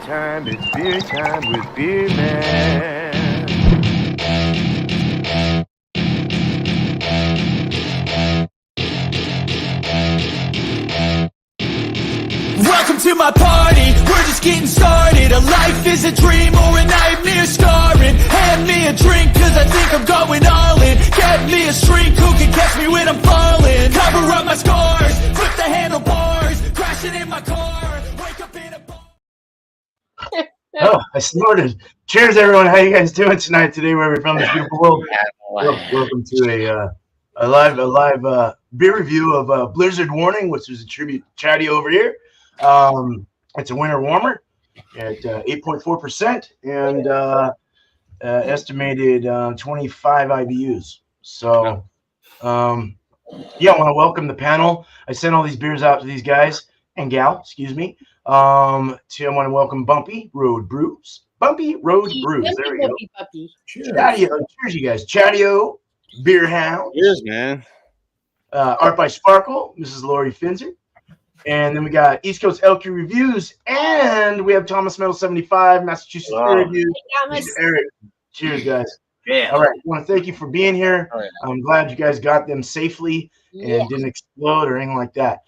time with Beer Man. Welcome to my party, we're just getting started. A life is a dream or a nightmare scarring. Hand me a drink cause I think I'm going all in. Get me a shrink who can catch me when I'm falling. Cover up my scars, flip the handlebars, crashing in my car, wake up in a bar. Oh, I snorted. Cheers, everyone. How you guys doing tonight? Today, wherever you're from this beautiful world. Welcome to a live beer review of Blizzard Warning, which is a tribute to Chadeo over here. It's a winter warmer at 8.4% and estimated 25 IBUs. So, yeah, I want to welcome the panel. I sent all these beers out to these guys and gal, excuse me. I want to welcome Bumpy Road Brews. Bumpy Road Brews. There we go. Cheers. Chadeo. Cheers, you guys. Chadeo, Beer Hound. Cheers, man. Art by Sparkle, Mrs. Lori Finzer. And then we got East Coast LQ Reviews. And we have Thomas Metal 75, Massachusetts Beer Reviews. Eric. Cheers, guys. Yeah. All right. I want to thank you for being here. I'm glad you guys got them safely and didn't explode or anything like that.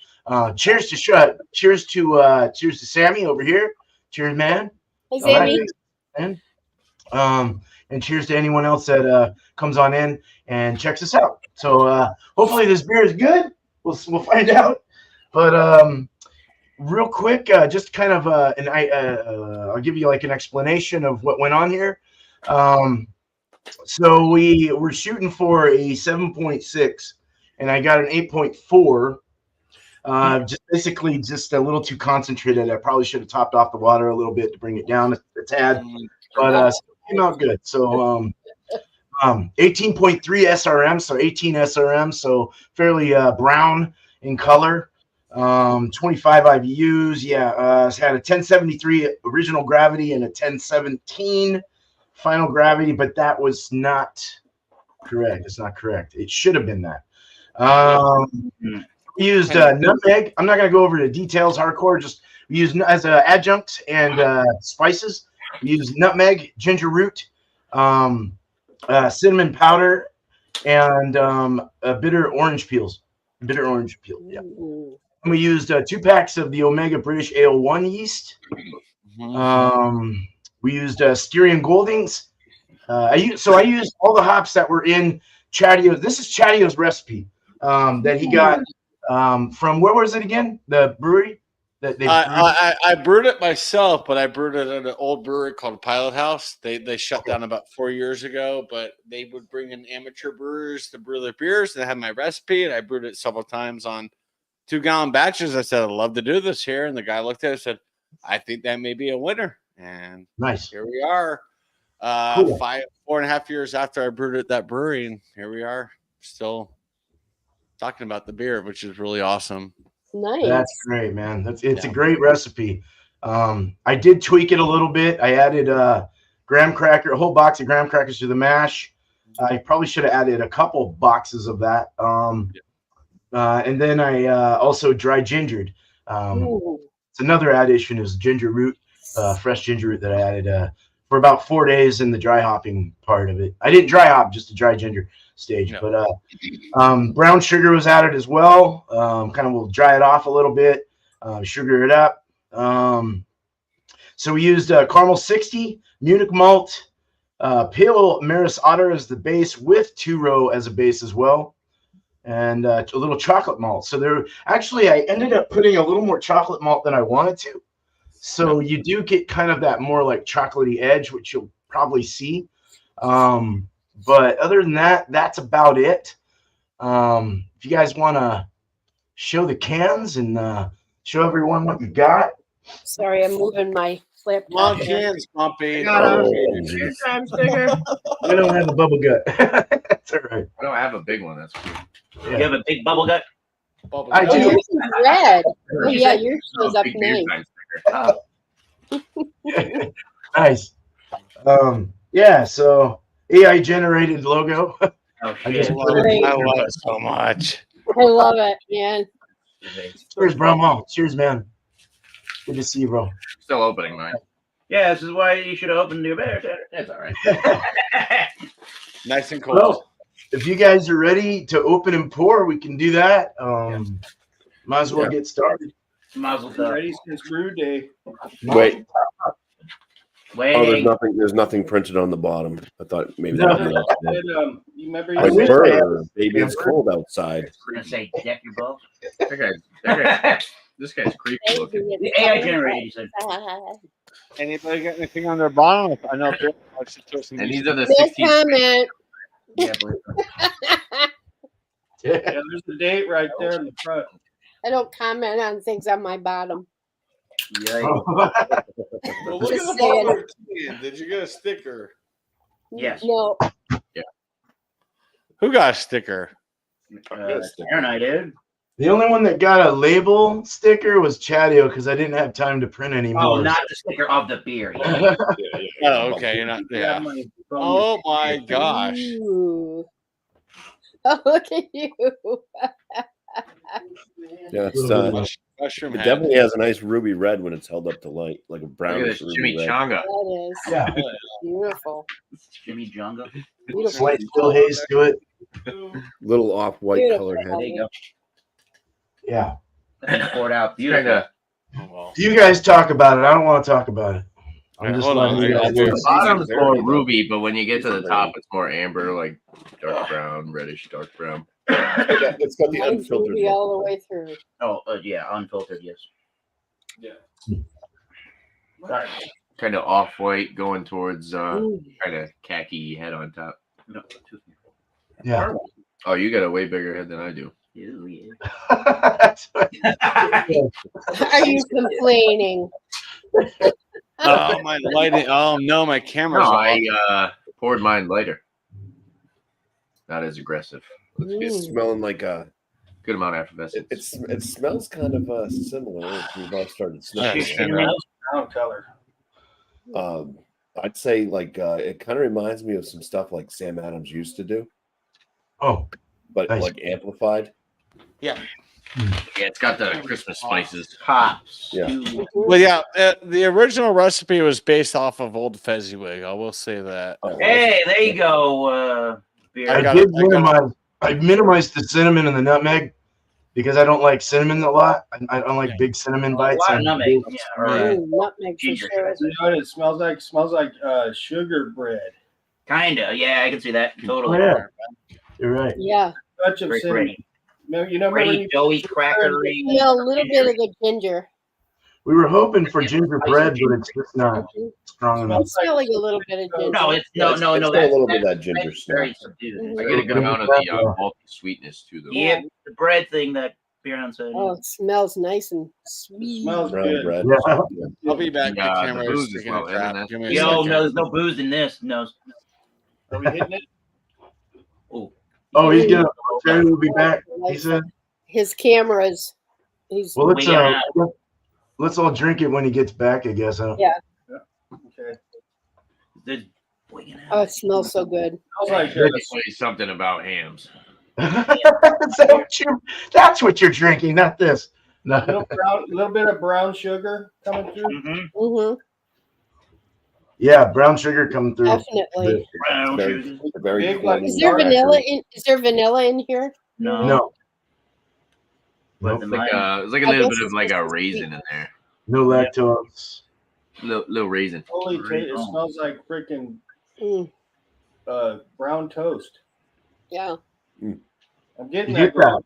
Cheers to Sammy over here. Cheers, man. Hey, Sammy. And cheers to anyone else that comes on in and checks us out. So hopefully this beer is good. We'll find out. But real quick, just kind of I'll give you like an explanation of what went on here. So we were shooting for a 7.6, and I got an 8.4. Just a little too concentrated. I probably should have topped off the water a little bit to bring it down a tad, but it came out good. So 18.3 SRM, so 18 SRM, so fairly brown in color. 25 IBUs. Yeah, had a 1073 original gravity and a 1017 final gravity, but that was not correct. It's not correct. It should have been that. We used nutmeg. I'm not going to go over the details hardcore. Just we used as adjuncts and spices. We used nutmeg, ginger root, cinnamon powder, and bitter orange peels. Bitter orange peel. Yeah. And we used 2 packs of the Omega British Ale 1 yeast. We used Styrian Goldings. I used all the hops that were in Chadeo. This is Chadeo's recipe that he got. From where was it again? The brewery that they I brewed it myself, but I brewed it at an old brewery called Pilot House. They shut down about 4 years ago, but they would bring in amateur brewers to brew their beers. They had my recipe, and I brewed it several times on 2-gallon batches. I said, I'd love to do this here. And the guy looked at it and said, I think that may be a winner. And nice. Here we are. Cool. 4.5 years after I brewed at that brewery, and here we are still talking about the beer, which is really awesome. Nice. That's great, man. It's a great recipe. I did tweak it a little bit. I added a whole box of graham crackers to the mash. I probably should have added a couple boxes of that. And then I also dry gingered. It's another addition is ginger root, fresh ginger root that I added for about 4 days in the dry hopping part of it. I didn't dry hop, just the dry ginger stage. But brown sugar was added as well. Kind of will dry it off a little bit, sugar it up. So we used caramel 60, Munich malt, pale Maris Otter as the base with 2-row as a base as well, and a little chocolate malt. So I ended up putting a little more chocolate malt than I wanted to. So you do get kind of that more like chocolatey edge, which you'll probably see. But other than that, that's about it. If you guys want to show the cans and show everyone what you got. Sorry, I'm moving my flip. Long cans, Bumpy. Sugar. I don't have a bubble gut. That's all right. I don't have a big one. That's cool. Yeah. You have a big bubble gut? I do. Yours is red. Oh, yeah, yours shows up nice. Nice. Yeah, so AI generated logo. I just I love it so much. I love it, man. Cheers, bro. Cheers, man. Good to see you, bro. Still opening mine. Yeah, this is why you should have opened your beer. That's all right. Nice and cold. Well, if you guys are ready to open and pour, we can do that. Might as well get started. Mazel Been tov. ready since brew day. Wait. Wait. There's nothing printed on the bottom. I thought maybe No. that was You remember I like wish I had baby, it's cold outside. I'm gonna say deck your balls. This guy's creepy looking. The AI generated. You said. Anybody got anything on their bottom? I know. And these are the No 16. comment. Yeah, believe Yeah, there's the date right there in the front. I don't comment on things on my bottom. it. Well, look Just at the saying. bottom. Did you get a sticker? Yes. No. Who got a sticker? Aaron, I did. The only one that got a label sticker was Chadeo because I didn't have time to print anymore. Oh, not the sticker of the beer. Yeah. Oh, okay. You're not. Yeah. Oh my gosh. Ooh. Oh, look at you. Yeah, it's Mushroom it head. definitely has a nice ruby red when it's held up to light, like a Look at brownish this ruby red. chimichanga. That is Yeah, beautiful. Jimmy Jungle. Beautiful. slight still haze to it. Little off-white Beautiful. colored head. There you go. Yeah. Poured out beautiful. Kinda, Oh, well. You guys talk about it. I don't want to talk about it. I'm just Hold on, letting you I guys gotta do know. the bottom's more ruby, but when you get to the top, it's more amber, like dark brown, reddish, dark brown. It's got the Mine's unfiltered ruby look. all the way through. Oh, yeah, unfiltered, yes. Kind of off-white, going towards Ooh. kind of khaki head on top. No, Yeah. Oh, you got a way bigger head than I do. Ew, yeah. Are you complaining? Oh, my lighting. Oh no, my camera's No, off. I poured mine lighter. Not as aggressive. It's smelling like a. Good amount of effervescence. It smells kind of similar. If we've all started sniffing. Yeah. Brown color. I'd say like it kind of reminds me of some stuff like Sam Adams used to do, Oh, but Nice. like amplified. Yeah. Yeah, it's got the Christmas spices. Hops. Yeah. Well, yeah. The original recipe was based off of Old Fezziwig. I will say that. Hey, there you go. Beer. I got did it, I got minimize. I minimized the cinnamon and the nutmeg because I don't like cinnamon a lot. I don't like big cinnamon A bites. lot of and nutmeg. big- Yeah, or Ooh, nutmeg for ginger sure. shreds. You know what it smells like? It smells like sugar bread. Kinda. Yeah, I can see that. Oh, Totally. yeah, you're right. Yeah. Touch of Great, cinnamon. great. You know, remember Ready, you doughy, crackery. Smell a little bit of the ginger. We were hoping for gingerbread, but it's just not strong enough. I'm smelling a little bit of ginger. No, it's Yeah, no. it's got a That's, little bit of that that's ginger very smell. subdued. I get a good amount of the malty sweetness too, though. Yeah, the bread thing that Bjorn said. Oh, it smells nice and sweet. smells Brown good. bread. Yeah. I'll be back. Yeah, the the camera booze is as sticking well, a crap. isn't it? Give me a Yo, second. no, there's no booze in this. No. Are we hitting it? Oh, he's gonna. Terry will be back. He said. His cameras. He's Well, let's We let's all drink it when he gets back. I guess. Huh? Yeah. Okay. There's oh, it smells so good. Smells like Let me tell you something about hams. That's what you're drinking, not this. No. little bit of brown sugar coming through. mm-hmm. Mm-hmm. Yeah, brown sugar coming through. Definitely. brown Very, sugar. very Big like- Is there vanilla in? Is there vanilla in here? No. No, But Nope. the It's like mine- it's like a I little guess bit of it's like just a the raisin in there. no lactose. Little raisin. Holy taste! It smells like freaking Mm, brown toast. yeah. I'm getting You that. get that?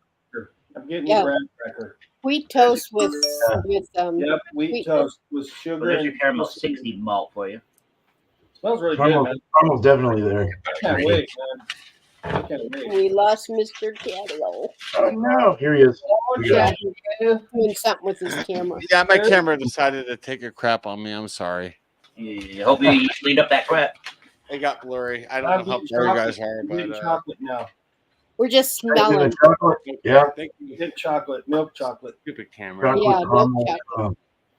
I'm getting Yeah. the graham cracker. Wheat toast with Yep, wheat Wheat toast with Well, sugar there's your and caramel 60 malt for you. Smells really good, Caramel's, man. caramel's definitely there. I can't wait, man. I can't wait. we lost Mr. Chadeo. Oh no, here he is. Oh, Yeah. Doing something with his camera. Yeah, my camera decided to take a crap on me. I'm sorry. Yeah, hope you cleaned up that crap. It got blurry. I I'm don't know how eating blurry you chocolate. guys are, I'm but eating chocolate now. We're just Is it a smelling. chocolate? Yeah. thank you. Get chocolate, milk chocolate. Stupid camera. Chocolate Yeah, milk caramel. chocolate.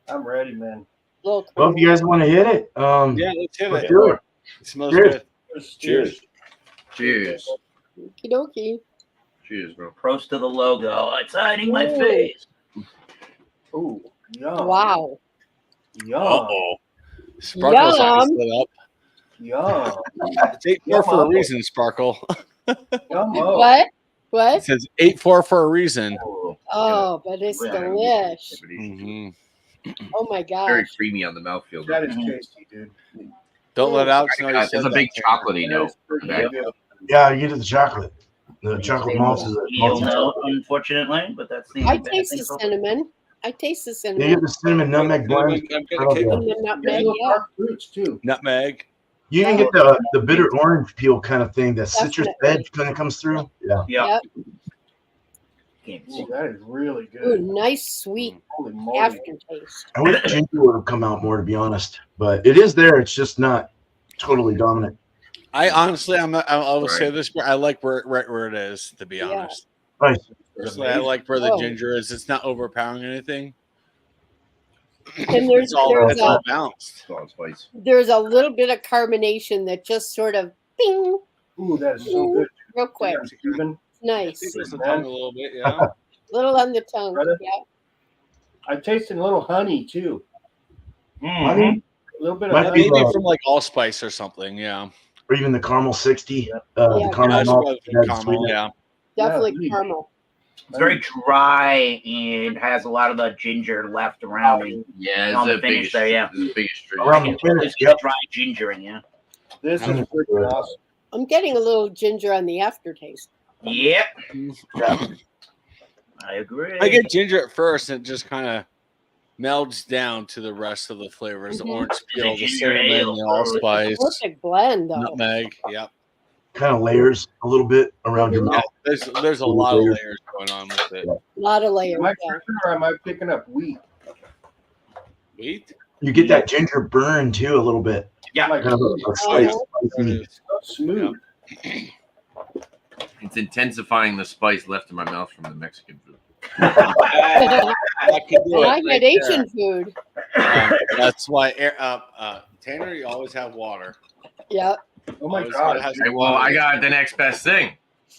I'm ready, man. Little Well, if you guys want to hit it, Yeah, let's hit let's it. do it. It smells Cheers. good. Cheers. Cheers. Okie dokie. Cheers, bro. Prost to the logo. It's hiding my Ooh. face. Ooh, yum. Wow. Yum. Uh-oh. Sparkle's eyes Yum. lit up. Yum. It's 8-4 for a reason, Sparkle. Yum. What? It What? says 8-4 for a reason. Oh, but it's delish. Mm-hmm. Oh my Very gosh. creamy on the mouthfeel. That is tasty, dude. Don't let Alex know you There's said a big that. chocolatey That note. is pretty Back. good. Yeah, you get the chocolate. The chocolate malt is You'll a know, unfortunately, but that's the I only bad taste thing the so far. cinnamon. I taste the You cinnamon. get the cinnamon nutmeg blend. I'm Oh, gonna kick yeah. And the Get nutmeg, little yeah. dark fruits too. nutmeg. You even get the bitter orange peel kind of thing. That citrus Definitely. edge kind of comes through. Yeah. Yeah. Yep. Ooh, that is really good. Ooh, nice sweet Holy moly. aftertaste. I wish ginger would have come out more, to be honest. But it is there. It's just not totally dominant. I honestly, I will say Right. this, but I like where it is. To be Yeah. honest, Right. personally, I like where the Oh. ginger is. It's not overpowering anything. And there's It's all balanced. It's all spice. there's a little bit of carbonation that just sort of bing, Ooh, that is so good. real quick. Even Nice. Tickles the tongue a little bit, yeah. Little on the tongue. Brother? Yeah. I'm tasting a little honey too. Honey, A little bit of Might be honey. Maybe from like allspice or something, yeah. or even the caramel 60. Yeah. The Yeah, caramel that's malt. what the that's caramel, sweet. yeah. Definitely Yeah. caramel. It's very dry and has a lot of the ginger left around it. Yeah, On it's the the finish biggest. there, yeah. It's the biggest treat. Around the It's finish. got Yep. dry ginger in you. This is freaking awesome. I'm getting a little ginger on the aftertaste. Yep. Yeah. I agree. I get ginger at first, and it just kind of melds down to the rest of the flavors: the Mhm. orange It's a peel, the ginger cinnamon, ale. the allspice, Perfect blend, though. nutmeg. Yep. Kind of layers a little bit around your Mhm. mouth. Yeah, there's a lot of layers going on with it. Yeah. A lot of layers. Am I Yeah. tripping or am I picking up wheat? Wheat. You get that ginger burn too a little bit. Yeah. Like Kind of a slight spicy. so smooth. It's intensifying the spice left in my mouth from the Mexican food. I could do And it I right get there. Asian food. That's why, Tanner, you always have water. Yeah. Oh my Always gotta god. have Hey, some well, water. I got the next best thing.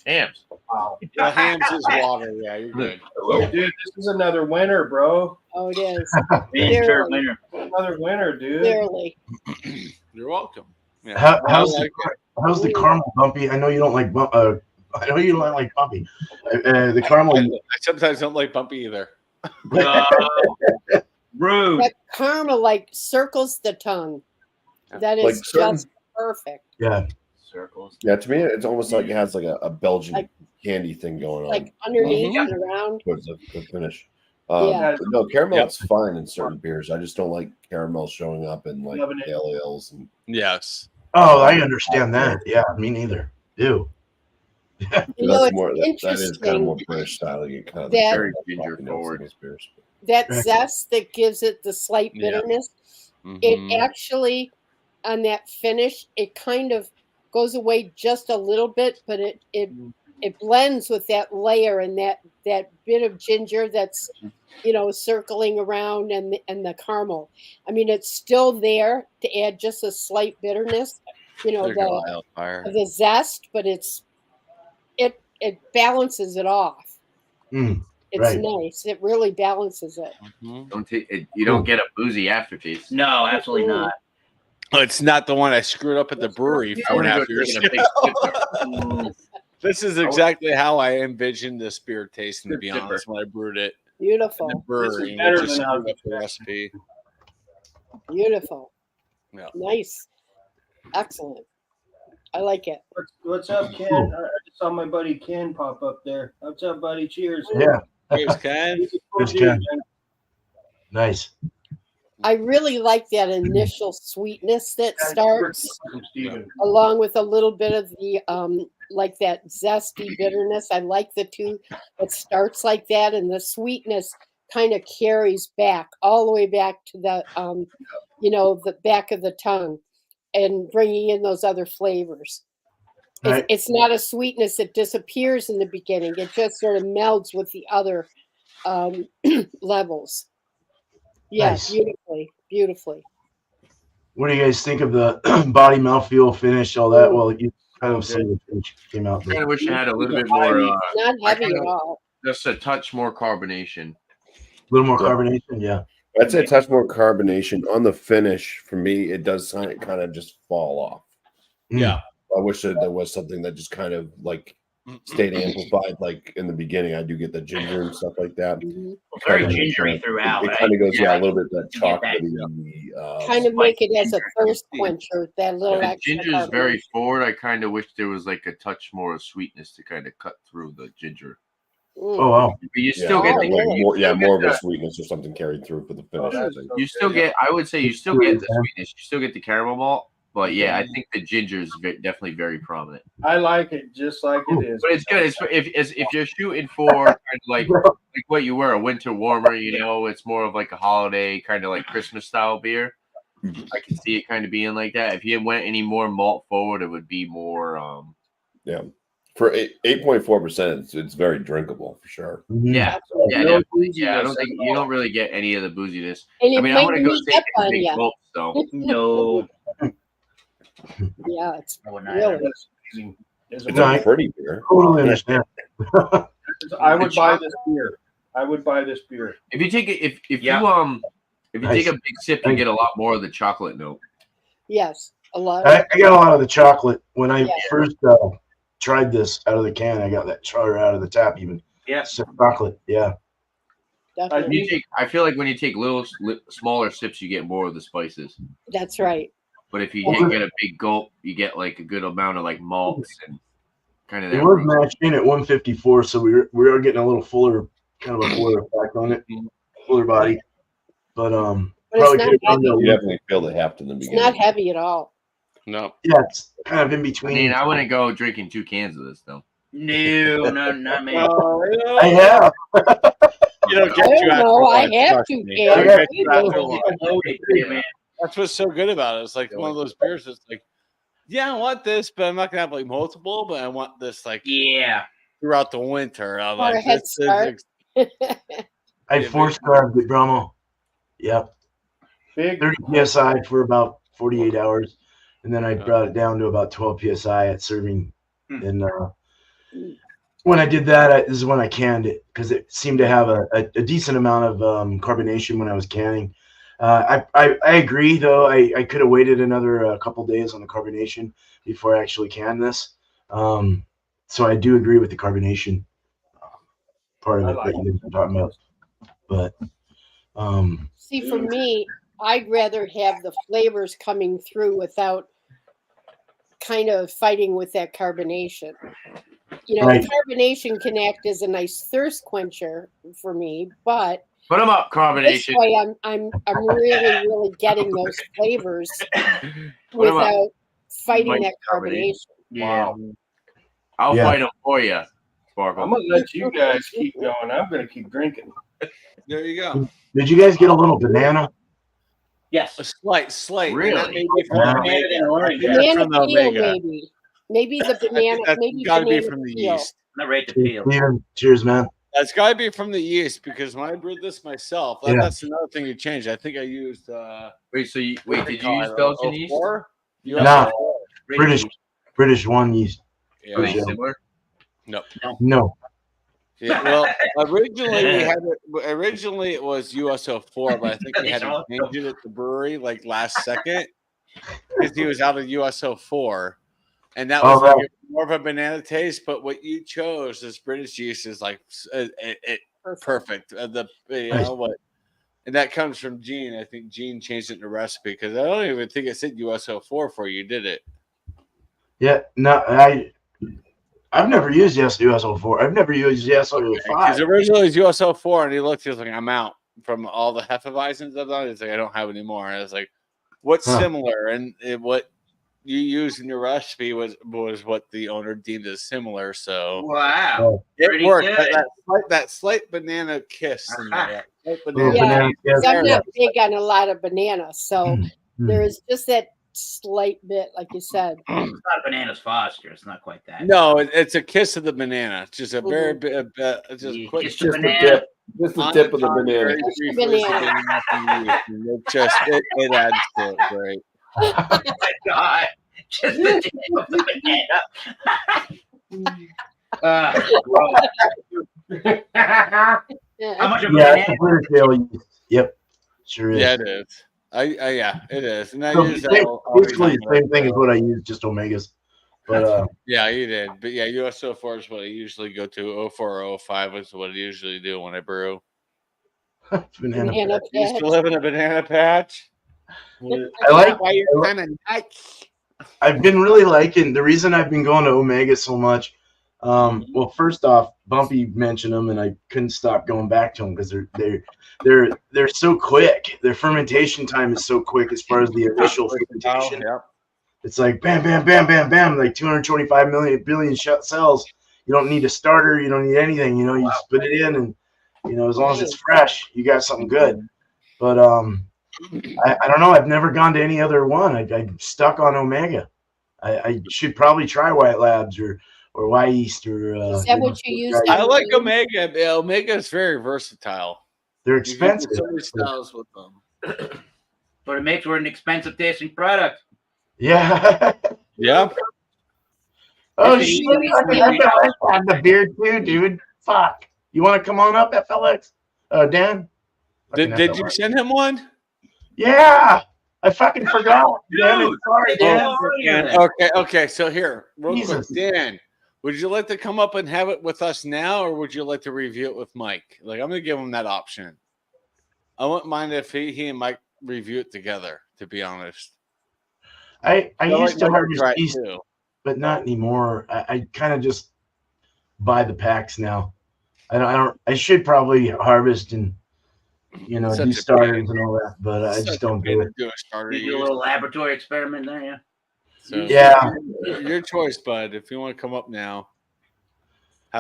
Hams. Wow. The hams is water. Yeah, you're good. Dude, this is another winner, bro. Oh, it is. Winter, Barely. winter. Another winner, dude. Barely. You're welcome. Yeah. How's I the like it. how's the caramel bumpy? I know you don't like I know you don't like bumpy. The caramel. I sometimes don't like bumpy either. Rude. That caramel, like, circles the tongue. That Like is certain- just perfect. Yeah. Circles. Yeah, to me, it's almost like it has like a Belgian Like- candy thing going on Like, underneath Mhm. and around. towards the finish. Yeah. But no, caramel Yep. is fine in certain beers. I just don't like caramel showing up in like Loving it. pale ales and Yes. Oh, I understand that. Yeah, me neither. Ew. You that's know, it's more that is kind of interesting more British style. You kind of that- Very ginger forward. these beers. that zest that gives it the slight Yeah. bitterness. Mhm. It actually, on that finish, it kind of goes away just a little bit, but it blends with that layer and that bit of ginger that's, circling around and the caramel. I mean, it's still there to add just a slight bitterness, There you go, Wildfire. the zest, but it balances it off. Mm, It's right. nice. It really balances it. Mhm. You don't get a boozy aftertaste. No, absolutely not. Oh, it's not the one I screwed up at the brewery I would 4.5 have years taken a ago. big sip there. This is exactly how I envisioned this beer tasting, to be Good honest, when I brewed it in Beautiful. the brewery. better I just than screwed I up the recipe. Beautiful. Yeah. Nice. Excellent. I like it. What's up, Ken? I just saw my buddy Ken pop up there. What's up, buddy? Cheers. Yeah. Cheers, Ken. He's a cool Cheers, dude, Ken. man. Nice. I really like that initial sweetness that starts, Steven. along with a little bit of the like that zesty bitterness. I like the two that starts like that, and the sweetness kind of carries back all the way back to the the back of the tongue, and bringing in those other flavors. Right. It's not a sweetness that disappears in the beginning. It just sort of melds with the other levels. Yeah, Nice. beautifully. What do you guys think of the body mouthfeel finish, all that? Ooh. Well, you kind of see the finish came out. I kind of wish it had a little bit I more, mean, not heavy kinda- at all. just a touch more carbonation. A little more Yeah. carbonation, yeah. I'd say a touch more carbonation on the finish. For me, it does kind of just fall off. Yeah. I wish that there was something that just kind of like stayed amplified. Like in the beginning, I do get the ginger and stuff like that. Mhm. Very gingery throughout. It kind of goes, Yeah, a little bit that you get that. chocolatey. Kind of make it as a ginger. thirst quencher, that little The extra ginger is very carbonation. forward. I kind of wish there was like a touch more of sweetness to kind of cut through the ginger. Mm. Oh wow. But you still Yeah. get Oh, the, really? more, you still more get of a the, sweetness or something carried through for the finish. I think. you still get. I would say you still get the sweetness. You still get the caramel malt. But yeah, I think the ginger is definitely very prominent. I like it just like it is. But it's good. If you're shooting for kind of like what you were, a winter warmer, it's more of like a holiday kind of like Christmas style beer. I can see it kind of being like that. If you went any more malt forward, it would be more. Yeah, for 8.4%, it's very drinkable for sure. Yeah, yeah, No definitely. Yeah, I booziness don't think at you all. don't really get any of the booziness. And I it mean, I might want to go sneak take up a on big you. gulp, so No, Yeah, it's I would really. not. That's amazing. It's Isn't No, a I- it? pretty beer. Totally understand. I would buy this beer. I would buy this beer. if you take it, if Yeah. you Nice. take a big sip, you get a lot more of the chocolate note. Yes, a lot. I got a lot of the chocolate when I Yeah. first tried this out of the can. I got that or out of the tap even. Yeah. It's chocolate. Yeah. Definitely. I feel like when you take smaller sips, you get more of the spices. That's right. But if you Well, get a big gulp, you get like a good amount of like malts and kind of It that. was roast. matched in at 154, so we are getting a little fuller, kind of a fuller effect on it, fuller body. But But probably it's could have not gone to heavy. You definitely feel the heft in the It's beginning. not heavy at all. No. yeah, it's kind of in I between. mean, I wouldn't go drinking 2 cans of this though. No, not me. I have. It'll I get you don't after know. I one, have trust to, me. Ken. It'll get you after one. Loaded beer, man. That's what's so good about it. It's like one of those beers that's like, yeah, I want this, but I'm not gonna have like multiple, but I want this like Yeah. throughout the winter. I'm Or a like, head this start. I forced carved it, Bromo. Yep. Big 30 psi for about 48 hours, and then I brought it down to about 12 psi at serving. And when I did that, this is when I canned it because it seemed to have a decent amount of carbonation when I was canning. I agree, though. I could have waited another couple days on the carbonation before I actually canned this. So I do agree with the carbonation part of it that you guys are talking about. But See, for me, I'd rather have the flavors coming through without kind of fighting with that carbonation. Right. The carbonation can act as a nice thirst quencher for me, but Put them up, this carbonation. way I'm really getting those flavors What about without fighting Mike that carbonation? carbonation. Yeah. I'll Yeah. fight them for you, Sparkle. I'm gonna let you guys keep going. I'm gonna keep drinking. There you go. did you guys get a little banana? Yes. A slight. Really? And that may be from Yeah. the Banana and orange. That's Banana from the peel, Omega. maybe the banana, That's maybe got to be banana from the peel. yeast. Not right to peel. Steven, cheers, man. That's got to be from the yeast because when I brewed this myself, Yeah. that's another thing you changed. I think I used. Wait, so did you use Belgian Belgian yeast? Nah. British one yeast. Yeah. Are they similar? No. Yeah, well, originally it was USO4, but I think we had to change it at the brewery like last second because he was out of USO4, and that was like more of a banana taste. But what you chose, this British yeast, is like perfect. What, and that comes from Gene. I think Gene changed it in the recipe because I don't even think it said USO4 for you, did it? Yeah, no, I've never used USO4. I've never used USO5. Because originally it was USO4, and he looked, he was like, I'm out from all the Hefeweizens I've done. He's like, I don't have any more. And I was like, what's similar? And what you used in your recipe was what the owner deemed as similar. So Wow. it worked. That slight banana kiss. In there, Yeah, because I'm not big on a lot of banana, so there is just that slight bit, like you said. It's not a bananas Foster. It's not quite that. No, it's a kiss of the banana. It's just a very bit, just quick. Just the tip. Just the tip of the banana. It adds to it. Great. Oh my God. Just the tip of the banana. How much of a Yeah, banana? it's a British ale yeast. Yep. Sure is. Yeah, it is. Yeah, it is. And I So use that basically the same thing as what I use, just Omegas. But yeah, you did. But yeah, US04 is what I usually go to. 04 or 05 is what I usually do when I brew. banana. Banana You used to patch. live in a banana patch? I like. Why you're kind of nuts. I've been really liking the reason I've been going to Omega so much. Well, first off, Bumpy mentioned them, and I couldn't stop going back to them because they're so quick. Their fermentation time is so quick as far as the initial fermentation. Yep. It's like bam, bam, bam, bam, bam, like 225 billion cells. You don't need a starter. You don't need anything. You know, you just put it in, and as long as it's fresh, you got something good. But I don't know. I've never gone to any other one. I'm stuck on Omega. I should probably try White Labs or Y East or. Is that what you use? I like Omega. Omega is very versatile. They're You can expensive. do so many styles with them. But it makes for an expensive tasting product. Yeah. Yeah. Oh If it shit! easily I have the beard too, dude. Fuck. You want to come on up, FLX? Dan? Did you send him one? Yeah. I fucking forgot. Dan, Dude, sorry, Dan. Okay. So here, real Jesus. quick, Dan, would you like to come up and have it with us now, or would you like to review it with Mike? Like, I'm gonna give him that option. I wouldn't mind if he and Mike review it together. To be honest, I used to Mike harvest try it yeast, too. but not anymore. I kind of just buy the packs now. I should probably harvest and Such do a starters pain. and all that, but I Such just a don't pain do to it. do a starter. You do a little laboratory experiment there, yeah. So, Yeah. Your choice, bud. If you want to come up now.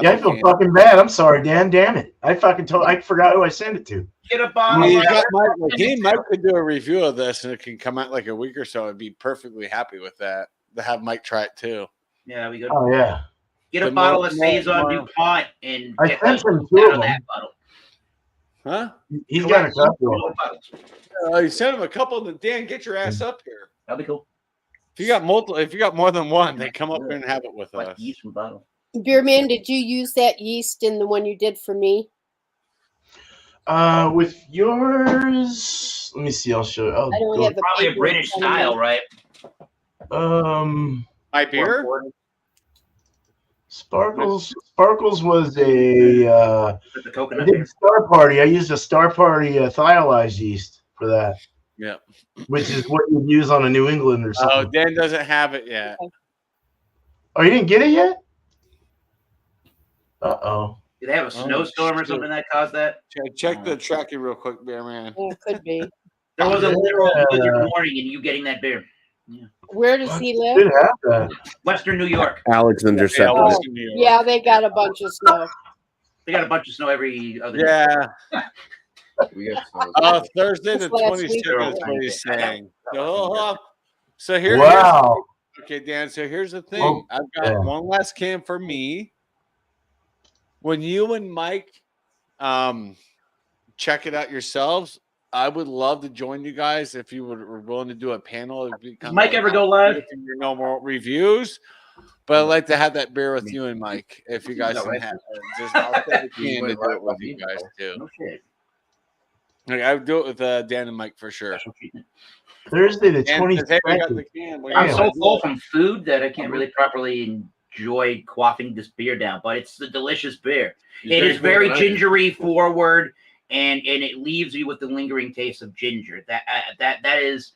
Yeah, I feel fucking bad. I'm sorry, Dan. Damn it. I forgot who I sent it to. Get a bottle. You got Mike could do a review of this, and it can come out like a week or so. I'd be perfectly happy with that. To have Mike try it too. Yeah, we go. Oh yeah. Get a bottle of Saison DuPont and I get sent him out two of of that them. bottle. Huh? He's got a couple. You sent him a couple. Dan, get your ass up here. That'd be cool. If you got more than one, they come up here and have it with us. Yeast from bottle. Beer Man, did you use that yeast in the one you did for me? With yours, let me see. I'll show you. Oh, I don't have the Probably a paper British in front of me. style, right? My beer? Sparkles was a The I coconut did beer. Star Party. I used a Star Party thiolized yeast for that, Yeah. which is what you'd use on a New England or Oh, something. Dan doesn't have it yet. Oh, you didn't get it yet? Uh-oh. Did they have a snowstorm or something that caused that? Check the tracking real quick, Bear Man. Yeah, it could be. There was a literal blizzard warning in you getting that beer. Where does he live? Did have that. Western New York. Alex intercepted Oh, it. yeah, they got a bunch of snow. They got a bunch of snow every other day. Yeah. We got Thursday the That's last 26th week. is what he's saying. So here, Wow. okay, Dan. So here's the thing. Oh, I've got yeah. one last can for me. When you and Mike check it out yourselves, I would love to join you guys if you were willing to do a panel. Does Mike ever go live? No more reviews, but I'd like to have that beer with you and Mike if you guys can have it. I'll set a can to do it with you guys too. No shit. Like, I would do it with Dan and Mike for sure. Thursday the Dan says, hey, we got 22nd. the can. What do you I'm guys so want? full from food that I can't really properly enjoy quaffing this beer down, but it's a delicious beer. It is very gingery forward, and it leaves you with the lingering taste of ginger. That is,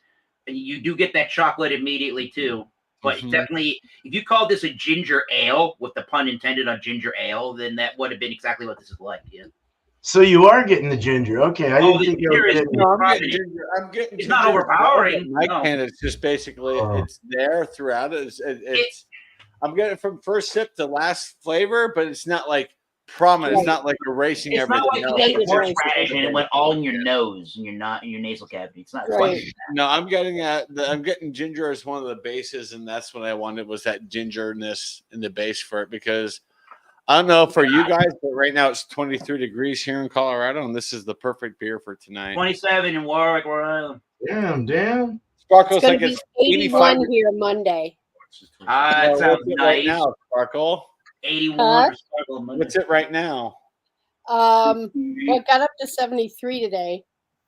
you do get that chocolate immediately too. But definitely, if you called this a ginger ale, with the pun intended on ginger ale, then that would have been exactly what this is like. Yeah. So you are getting the ginger. Okay. I didn't think you were getting No, I'm getting It's not ginger. overpowering. Mike No. can. It's just basically it's there throughout it. It's I'm getting it from first sip to last flavor, but it's not like prominent. It's not like erasing It's everything. not like you else. ate horseradish and it went all in your nose and your nasal cavity. It's not Right. quite No, I'm getting ginger as one of the bases, and that's what I wanted was that gingerness in the base for it because I don't know for you guys, but right now it's 23 degrees here in Colorado, and this is the perfect beer for tonight. 27 in Warwick, Rhode Island. Damn. Sparkle's It's like going to it's be 85 81 here Monday. That What's sounds it nice. right now, Sparkle? 81 Huh? for Sparkle Monday. What's it right now? Well, it got up to 73 today.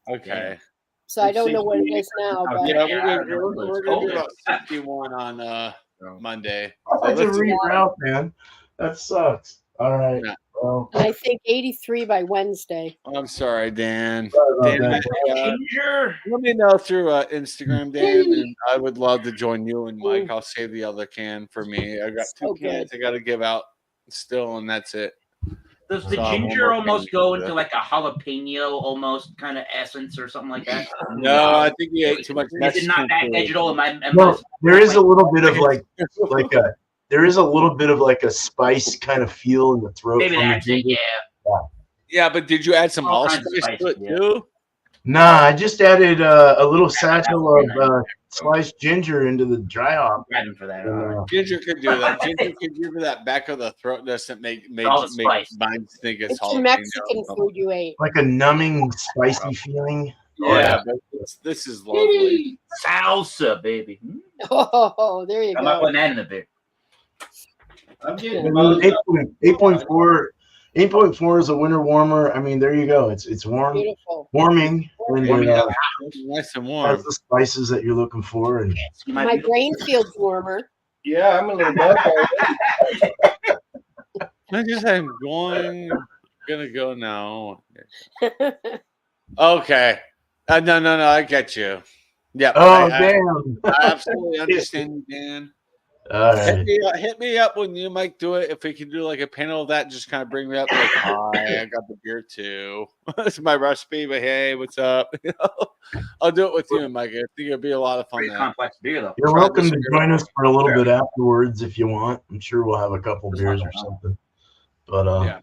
Okay. So I don't know what it is now, but Yeah, Yeah, we're going to do about 61 on Monday. I had to let's- reroute, man. That sucks. All right. Yeah. Well, and I think 83 by Wednesday. I'm sorry, Dan. sorry Dan, about that. Ginger. let me know through Instagram, Dan, and I would love to join you and Mike. I'll save the other can for me. I got two So cans I got to give out still, and that's it. Does the So I have one ginger more almost can go to do into like a jalapeno almost kind of essence or something like that? No, I think you ate too much. Is it not Mexican that food. vegetal? No, there is a little bit of like there is a little bit of like a spice kind of feel in the throat. Maybe from the that's it. ginger. Yeah. Yeah, but did you add some All allspice kinds of spice, to it yeah. too? Nah, I just added a little satchel was of sliced ginger into the dry hop. Grabbing for that. And, All right. Ginger could do that. Ginger could give you that back of the throat doesn't make All the spice. mine think it's It's jalapeno. the Mexican food you ate. like a numbing, spicy feeling. Yeah, but this is lovely. Salsa, baby. Oh, there you I'm not go. putting that in the beer. I'm getting And buzzed up. 8.4 is a winter warmer. I mean, there you go. It's warm, Beautiful. warming, and Warming it up. Nice and has warm. the spices that you're looking for. And My brain feels warmer. Yeah, I'm a little buzzed already. I just am gonna go now. Okay. No, I get you. Yeah. oh I damn! absolutely understand you, Dan. All right. Hit me up when you might do it. If we can do like a panel of that, just kind of bring me up. Like, hi, I got the beer too. This is my recipe, but hey, what's up? I'll do it with you and Mike. I think it'll be a lot of fun. Pretty complex beer though. You're Try welcome this to beer. join us for a little bit afterwards if you want. I'm sure we'll have a couple beers or something. But Yeah.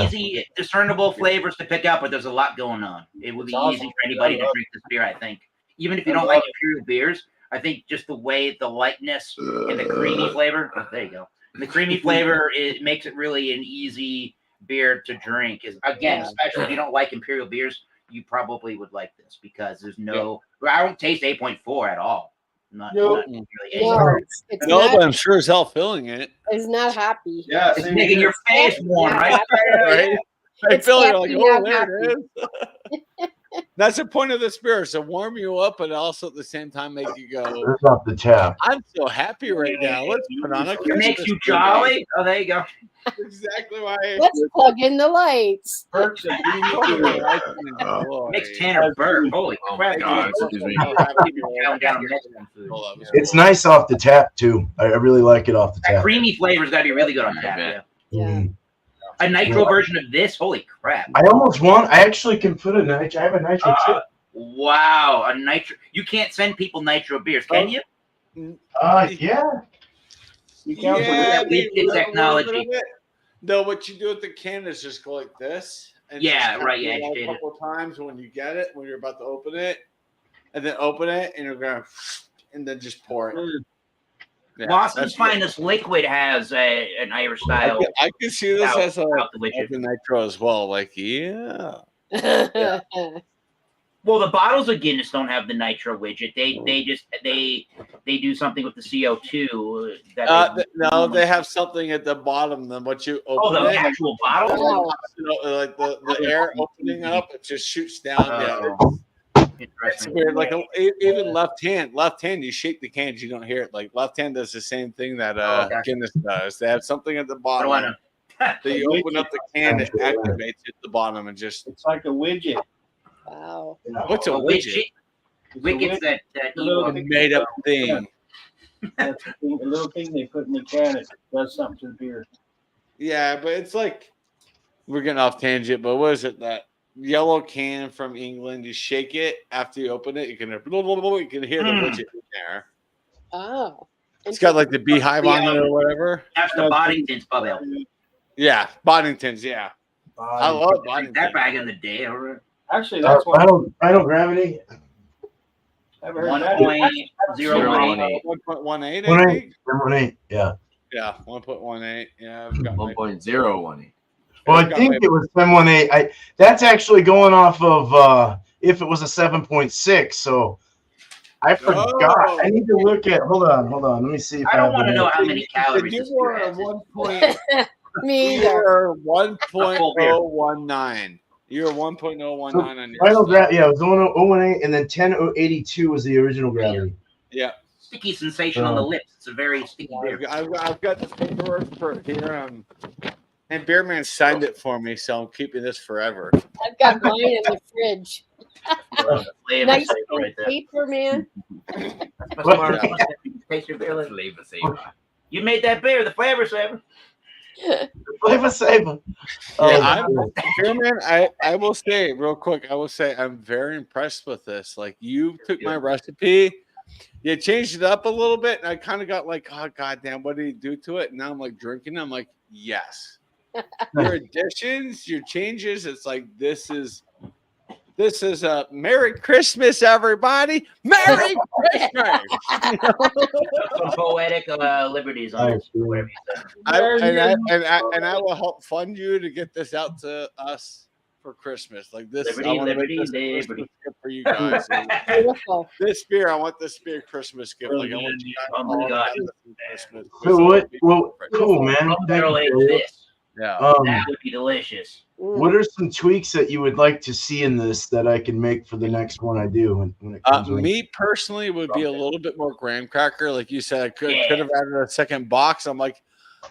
Easy, discernible flavors to pick out, but there's a lot going on. It would be It's easy awesome. for anybody to drink this beer, I think. Even if you don't like imperial beers, I think just the way the lightness and the creamy flavor. Oh, there you go. The creamy flavor it makes it really an easy beer to drink. Is again, especially if you don't like imperial beers, you probably would like this because there's no. I don't taste 8.4 at all. Not really. No, it's No, not. but I'm sure as hell feeling it. It's not happy. Yeah, It's same making here. your face warm, right? Right? I It's feel it happy, like, not there it is. That's the point of the spirit, to warm you up, but also at the same time make you go, there's off the tap. I'm so happy right now. Let's put on a It Christmas makes you tree." jolly. Oh, there you go. That's exactly why. Let's plug in the lights. Perks of being Oh, Makes Tanner burp. Holy Oh crap. my God, excuse me. It's nice off the tap too. I really like it off the That tap. creamy flavor's got to be really good on tap. I Yeah. bet. Yeah. Mhm. A nitro version of this. Holy crap. I actually can put a nitro. I have a nitro too. Wow. A nitro. You can't send people nitro beers, can you? Yeah. You can't Yeah, That leaked in technology. No, what you do with the can is just go like this. And Yeah, just right, do yeah, it a couple times when you get it, when you're about to open it, and then open it, and you're going to, and then just pour it. Yeah, Boston's that's Finest Liquid has an Irish good. style. I can see this Out- as a out the widget. nitro as well. Like, yeah. Well, the bottles of Guinness don't have the nitro widget. They do something with the CO2 that No, they have something at the bottom. Then what you Oh, open the it, actual bottle. Wow. like the air opening up, it just shoots down. Yeah, it's Interesting. weird. Like even left hand, you shake the cans, you don't hear it. Like left hand does the same thing that Okay. Guinness does. They have something at the I bottom. don't wanna- That you open up the can, it activates at the bottom and just. It's like a widget. Wow. What's a A widget? Widget's that A little A made up thing. That's the thing, the little thing they put in the can. It does something to the beer. Yeah, but it's like we're getting off tangent. But what is it? That yellow can from England. You shake it after you open it. You can hear the widget in there. Oh. It's got like the beehive on it or whatever. That's the Boddington's Pub Ale. Yeah, Boddington's. Yeah, I love Drink Boddington. that back in the day. All right. Actually, that's one. I don't gravity. I've heard that. 1.018. 1.18, I 1.8. think. 1.8. Yeah. Yeah, 1.18. Yeah, I've got my 1.018. Well, I think it was 10.18. That's actually going off of if it was a 7.6. So I forgot. Oh. I need to look at. Hold on. Let me see if I don't have want to the- know how many calories You this were beer a has. 1.019. Me You either. were 1.019. You're 1.019 So on your final stuff. gravity, yeah, it was 018 and then 1082 was the original gravity. Yeah. Sticky sensation on the lips. It's a very sticky beer. I've got the paperwork for here. And Beerman signed it for me, so I'm keeping this forever. I've got mine in the fridge. Flavor Nice saver thin right there. paper, man. Taste your beer like flavor saver. You made that beer, the flavor saver. Flavor saver. Yeah, Beerman, I will say real quick, I'm very impressed with this. Like you took my recipe, you changed it up a little bit, and I kind of got like, oh goddamn, what did he do to it? And now I'm like drinking. I'm like, yes. Your additions, your changes. It's like this is a Merry Christmas, everybody. Merry Christmas. Some poetic liberties on it. Whatever you said. And I will help fund you to get this out to us for Christmas. Like this, Liberty, I want to liberty, make this liberty. Christmas gift for you guys. Beautiful. This beer, I want this beer Christmas gift. Like I want you guys Oh my all to God. have this for Christmas. So what? Well, cool, man. Rum Thank barrel you, aged Dave. this. Yeah. That would be delicious. What are some tweaks that you would like to see in this that I can make for the next one I do when it comes around? Me personally would be a little bit more graham cracker. Like you said, I could have added a second box. I'm like,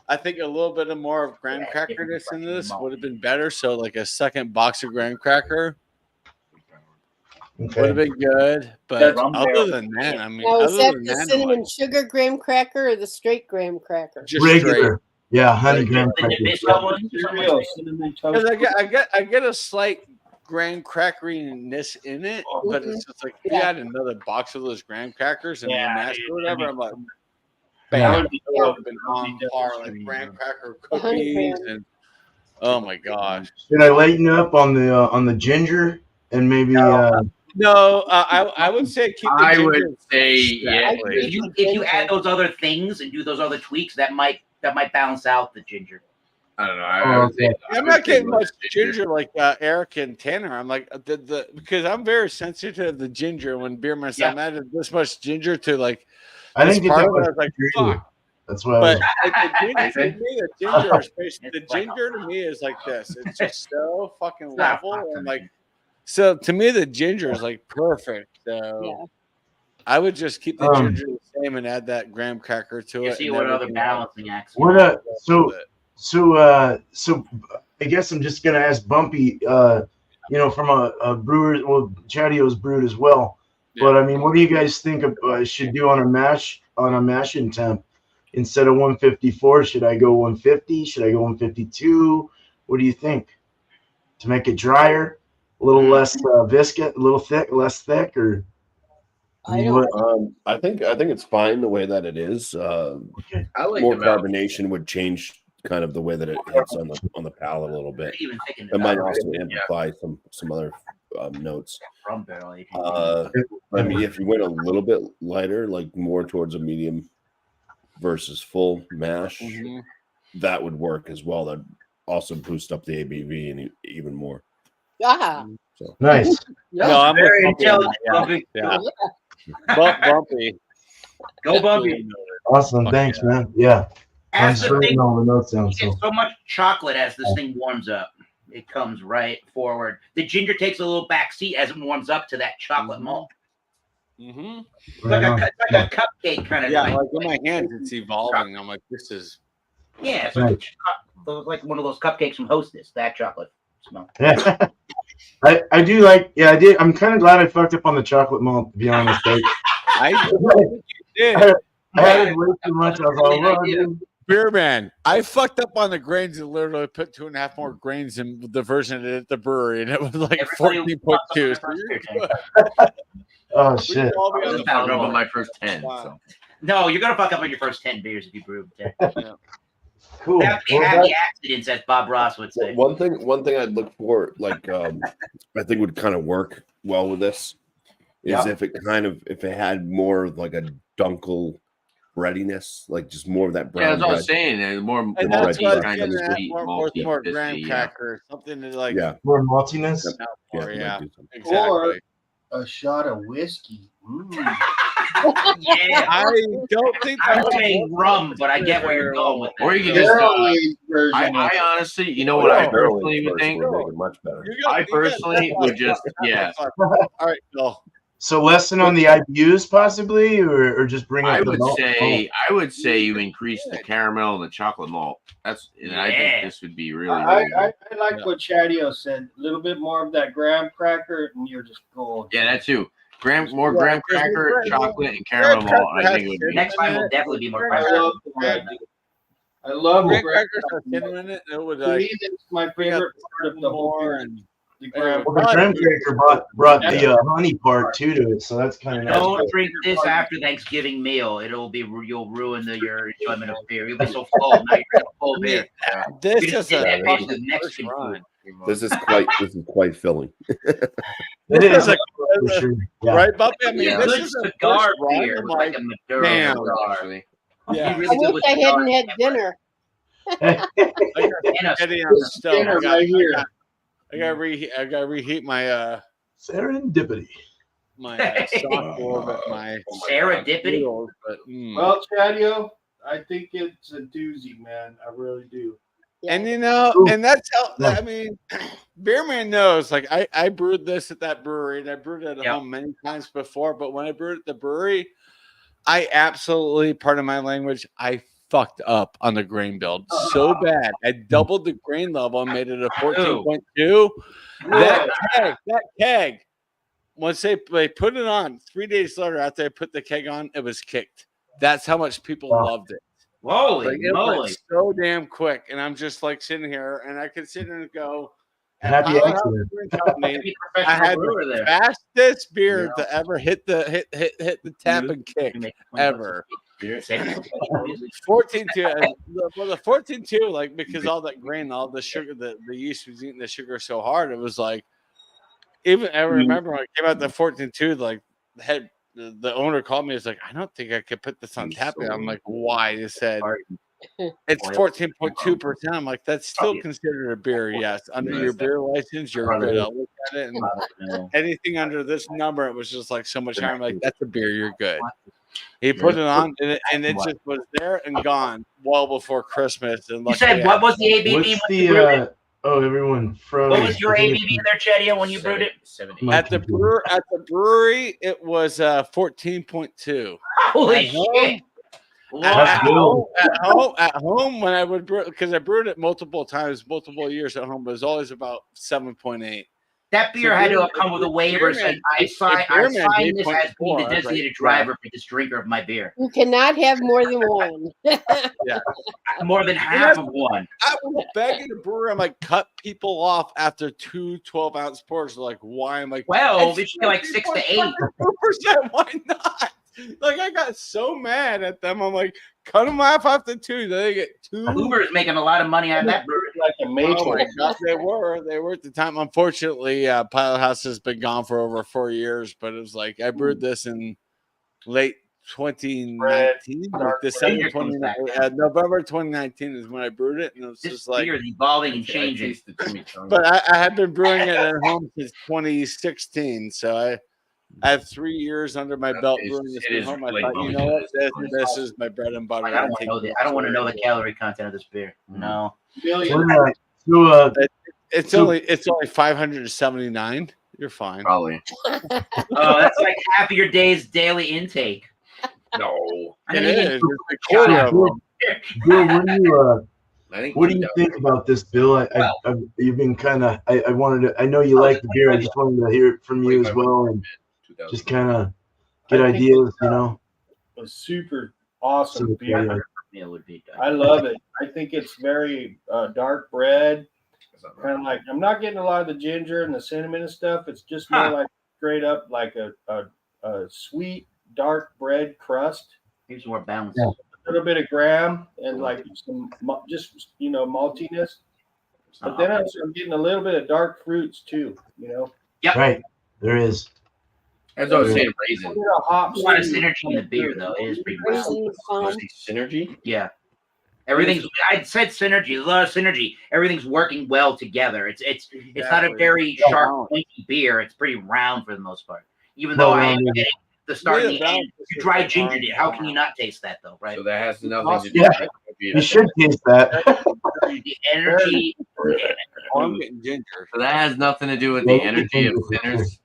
I think a little bit of more of graham crackerness in this would have been better. So like a second box of graham cracker would have been good. But other than that, I mean, Now, is other that than the that, cinnamon sugar graham cracker or the straight graham cracker? just Regular. Yeah, honey graham cracker. Because I get a slight graham crackeriness in it, but it's just like if you add another box of those graham crackers and the mash or whatever, I'm like, bam, it would have been on par like graham cracker cookies and oh my gosh. Should I lighten up on the ginger and maybe No, I would say keep the I ginger. would say, yeah. If you add those other things and do those other tweaks, that might balance out the ginger. I don't know. I would say, I'm not getting much ginger like Eric and Tanner. I'm like because I'm very sensitive to the ginger. When Beerman said I'm added this much ginger to like I this think part that of it, I was like, fuck. That's what. But the ginger to me is like this. It's just so fucking level. And like, so to me, the ginger is like perfect. So I would just keep the ginger the same and add that graham cracker to You it. see what other balancing acts. What so I guess I'm just gonna ask Bumpy, from a brewer. Well, Chadeo's brewed as well. But I mean, what do you guys think I should do on a mashing temp? Instead of 154, should I go 150? Should I go 152? What do you think? To make it drier, a little less viscous, a little less thick, or? I think it's fine the way that it is. I like more the mouth. carbonation would change kind of the way that it hits on the palate a little bit. It might also amplify some other notes. I mean, if you went a little bit lighter, like more towards a medium versus full mash, that would work as well. That also boost up the ABV and even more. Yeah. So nice. No, I'm very Bumpy. intelligent. Yeah. Bumpy. Go Bumpy. Awesome. Thanks, man. Yeah. I'm As the just writing thing, all the notes down. you get so much chocolate as this thing warms up. It comes right forward. The ginger takes a little back seat as it warms up to that chocolate malt. It's like a cupcake kind of. Yeah, like in my hands, it's evolving. I'm like, this is. Yeah, it's like one of those cupcakes from Hostess. That chocolate smell. Yeah. I do like. Yeah, I did. I'm kind of glad I fucked up on the chocolate malt. To be honest, I did. I added way too much. I was all wrong. Beer man, I fucked up on the grains and literally put 2.5 more grains in the version at the brewery, and it was like 14.2. Oh shit! I remember my first 10. So. No, you're gonna fuck up on your first 10 beers if you brew 10. Cool. Happy accidents, as Bob Ross would say. One thing I'd look for, like I think would kind of work well with this, is if it had more of like a dunkel breadiness, like just more of that brown. Yeah, that's what I bread. was saying. And more that's what kind of sweet, malty, more fisty, graham cracker, something to like. Yeah, more maltiness. Yeah, Yeah, exactly. Or a shot of whiskey. Yeah. I don't think I'm that saying rum, but I get where you're going with that. Or you can just. Barrel-aged version. I honestly, you know what I Barrel personally aged would version think. would make it much better. I personally would just, yeah. All right, Bill. So lesson on the IBUs possibly, or just bring up I the would say you increase the caramel and the chocolate malt. And I think this would be really, really I good. like what Chadeo said. A little bit more of that graham cracker, and you're just gold. Yeah, that too. Graham cracker, chocolate, and caramel malt. I think it would be. Next time will definitely be more I practical. love the bread. I love the Graham bread. crackers have cinnamon in it. It would To me, that's my favorite part of the whole more beer. and The graham Well, the graham cracker brought the honey part too to it, so that's kind of nice. Don't drink this after Thanksgiving meal. You'll ruin your enjoyment of beer. You'll be so full. Now you're having a full beer. this You just is did that a based on Mexican food. This is quite filling. It this is is for sure. Yeah. right, Bumpy. I mean, Yeah. this Good is a cigar first run. beer, I'm like a Maduro damn. cigar. Actually. Yeah. Be really I good wish with I cigars. hadn't had dinner. I got And a spaghetti on the stove. dinner right here. I gotta reheat my Serendipity. sauce a little bit. My Serendipity? noodles, but, Well, Chadeo, I think it's a doozy, man. I really do. And you know, Ooh. and that's how Yeah. I mean, Beerman knows. Like I brewed this at that brewery, and I brewed it at Yep. home many times before. But when I brewed at the brewery, I absolutely, pardon my language, I fucked up on the grain build so bad. I doubled the grain level and made it a 14.2. That keg. Once they put it on, 3 days later after I put the keg on, it was kicked. That's how much people loved it. Holy Like, it moly. went so damn quick, and I'm just like sitting here, and I could sit here and go, at Happy Powerhouse accident. Brewing Company, Be a I professional had brewer the there. fastest beer to ever hit the tap and kick Make ever. 14.2. Well, the 14.2, like, because all that grain, all the sugar, the yeast was eating the sugar so hard, it was like, even I remember when I came out the 14.2, like the owner called me. He's like, I don't think I could put this on tap. And I'm like, why? He said it's 14.2%. I'm like, that's still considered a beer. Yes, under your beer license, you're good. I'll look at it, and anything under this number, it was just like so much higher. I'm like, that's a beer. You're good. He put it on, and it just was there and gone well before Christmas. And You said what was the ABV? What's when you brewed it? the everyone froze. What was your ABV there, Chadeo, when you brewed it? At the brewery, it was 14.2. Holy At home, shit! That's good. At home, when I would brew, because I brewed it multiple times, multiple years at home, but it was always about 7.8. That beer had to have come with a waiver saying, I sign this as being the designated driver for this drinker of my beer. You cannot have more than one. Yeah. More than half of one. I was begging the brewer. I'm like, cut people off after 2 12-ounce pours. They're like, why? I'm like, Well, it should be like 6 to 8. 2%. Why not? Like, I got so mad at them. I'm like, cut them off after 2. They get 2. Uber's making a lot of money out of that brewery. Like a major. Oh my God, they were at the time. Unfortunately, Pilot House has been gone for over 4 years, but it was like I brewed this in late 2019, like December 2019, November 2019 is when I brewed it, and it was This just like beer is evolving and changing. But I had been brewing it at home since 2016, so I have 3 years under my belt brewing this at home. I thought, you know what, this is my bread and butter. I don't want to know the calorie content of this beer. No. It's only 579. You're fine. Probably. Oh, that's like half of your day's daily intake. No. I mean, It is. Bill, what do you think about this, Bill? You've been kind of. I wanted to. I know you like the beer. I just wanted to hear it from you as well, and just kind of get ideas. You know, a super awesome beer. It would be. I love it. I think it's very dark bread. Kind of like I'm not getting a lot of the ginger and the cinnamon and stuff. It's just more like straight up like a sweet dark bread crust. Gives more balance. Yeah. A little bit of graham and like some just maltiness. But then I'm getting a little bit of dark fruits too. Yep. Right. There is. As I was saying, raisin. A lot of synergy in the beer, though. It is pretty much synergy. Yeah. Everything's. I said synergy. There's a lot of synergy. Everything's working well together. It's not a very sharp, pointy beer. It's pretty round for the most part. Even though I am getting the start and Yeah, the end. You dry gingered it. How can you not taste that though, right? So that has nothing to do Yeah. with You should taste that. The energy. I'm getting ginger. So that has nothing to do with the energy of sinners.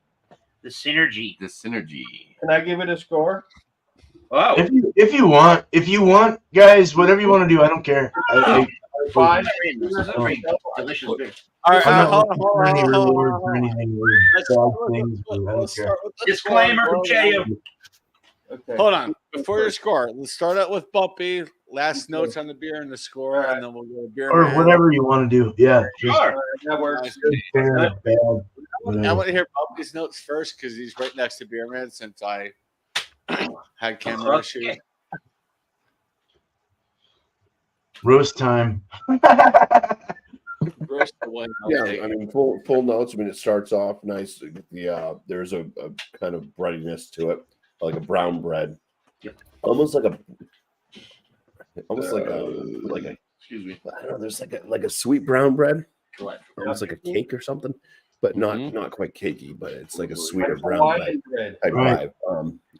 The synergy. The synergy. Can I give it a score? Oh, If you want, guys, whatever you want to do, I don't care. Five. delicious beer. All right, I'm not hold looking for any on. rewards or anything. Or dog things, but I don't Let's care. start with the Disclaimer score. from Chadeo. Okay. Hold on. Before your score, let's start out with Bumpy. Last notes on the beer and the score, and then we'll go to beer. Or man. whatever you want to do. Yeah. Just Sure. That works. good, fair, bad. I Whatever. want to hear Bumpy's notes first because he's right next to Beer Man since I had camera issues. Roast time. Roast the one. Yeah, I mean, full notes. I mean, it starts off nice. There's a kind of breadiness to it, like a brown bread, almost like a Excuse me. I don't know. There's like a sweet brown bread, almost like a cake or something, but not quite cakey. But it's like a sweeter brown bread type vibe.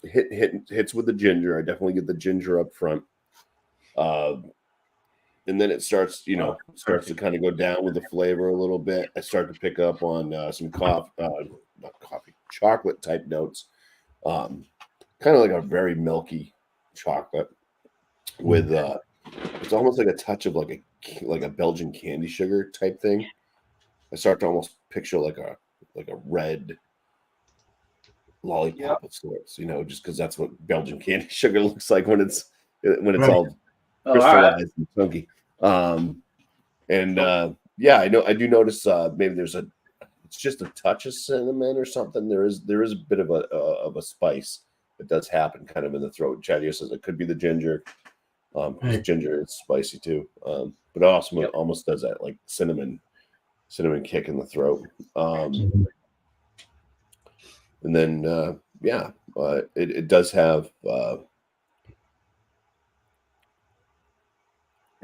Hits with the ginger. I definitely get the ginger up front. And then it starts to kind of go down with the flavor a little bit. I start to pick up on some chocolate type notes, kind of like a very milky chocolate with it's almost like a touch of like a Belgian candy sugar type thing. I start to almost picture like a red lollipop of sorts, just because that's what Belgian candy sugar looks like when it's all crystallized and chunky. I do notice maybe it's just a touch of cinnamon or something. There is a bit of a spice that does happen kind of in the throat. Chadeo says it could be the ginger. Ginger is spicy too. But it also almost does that like cinnamon kick in the throat. And then it does have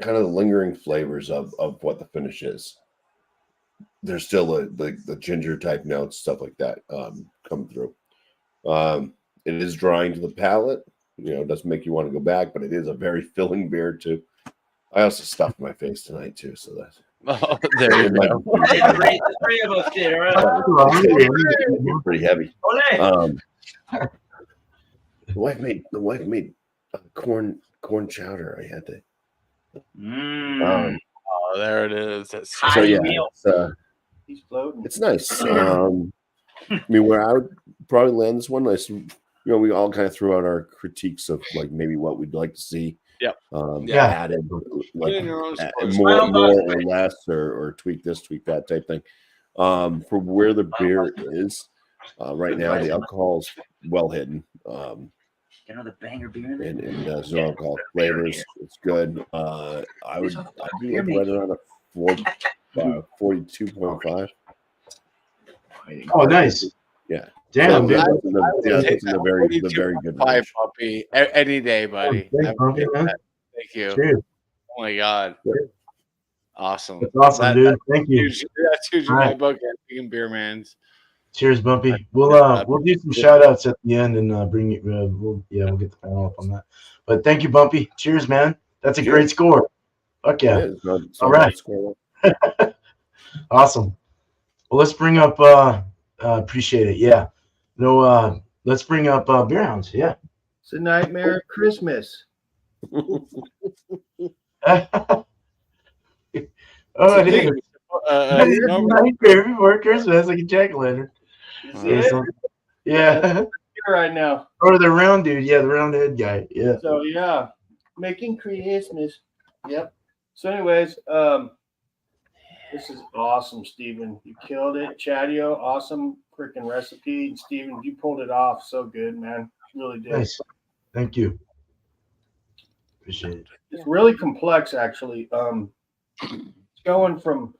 kind of the lingering flavors of what the finish is. There's still the ginger type notes, stuff like that come through. It is drying to the palate. It doesn't make you want to go back, but it is a very filling beer too. I also stuffed my face tonight too, so that's there you go. Three of us did, all right? Pretty heavy. The wife made corn chowder. I had to. There it is. That's So yeah, He's floating. it's nice. I mean, where I would probably land this one, we all kind of threw out our critiques of like maybe what we'd like to see. Added, like more or less, or tweak this, tweak that type thing. For where the beer is right now, the alcohol is well hidden. The banger beer in there. And there's no alcohol flavors. It's good. I'd be looking right around a 42.5 Oh, nice. Yeah. Damn, dude. It's in the very good range. Puppy any day, buddy. Thanks, Bumpy, man. Thank you. Cheers. Oh my god. Awesome. That's awesome, dude. Thank you. That's huge in my book. Being beer mans. Cheers, Bumpy. We'll do some shout outs at the end and bring it. We'll get the panel up on that. But thank you, Bumpy. Cheers, man. That's a great score. Fuck yeah. All right. Awesome. Well, let's bring up. Appreciate it. Yeah. No. Let's bring up Beer Hounds. Yeah. It's a nightmare at Christmas. Oh, it is. Nightmare before Christmas, like a jack-o'-lantern. Yeah. Right now. Or the round dude. Yeah, the round head guy. Yeah. So yeah, making Christmas. Yep. So anyways, this is awesome, Steven. You killed it. Chadeo, awesome freaking recipe. Steven, you pulled it off so good, man. Really did. Nice. Thank you. Appreciate it. It's really complex, actually. It's going from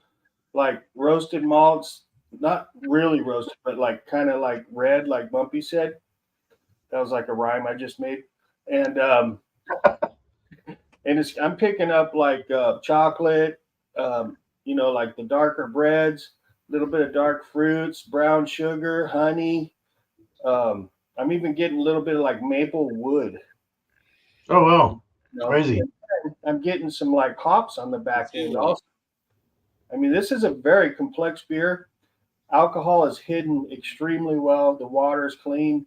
like roasted malts, not really roasted, but like kind of like red, like Bumpy said. That was like a rhyme I just made. And I'm picking up like chocolate, like the darker breads, a little bit of dark fruits, brown sugar, honey. I'm I'm even getting a little bit of like maple wood. Oh wow, You know? crazy. I'm getting some like hops on the back end also. I mean, this is a very complex beer. Alcohol is hidden extremely well. The water is clean.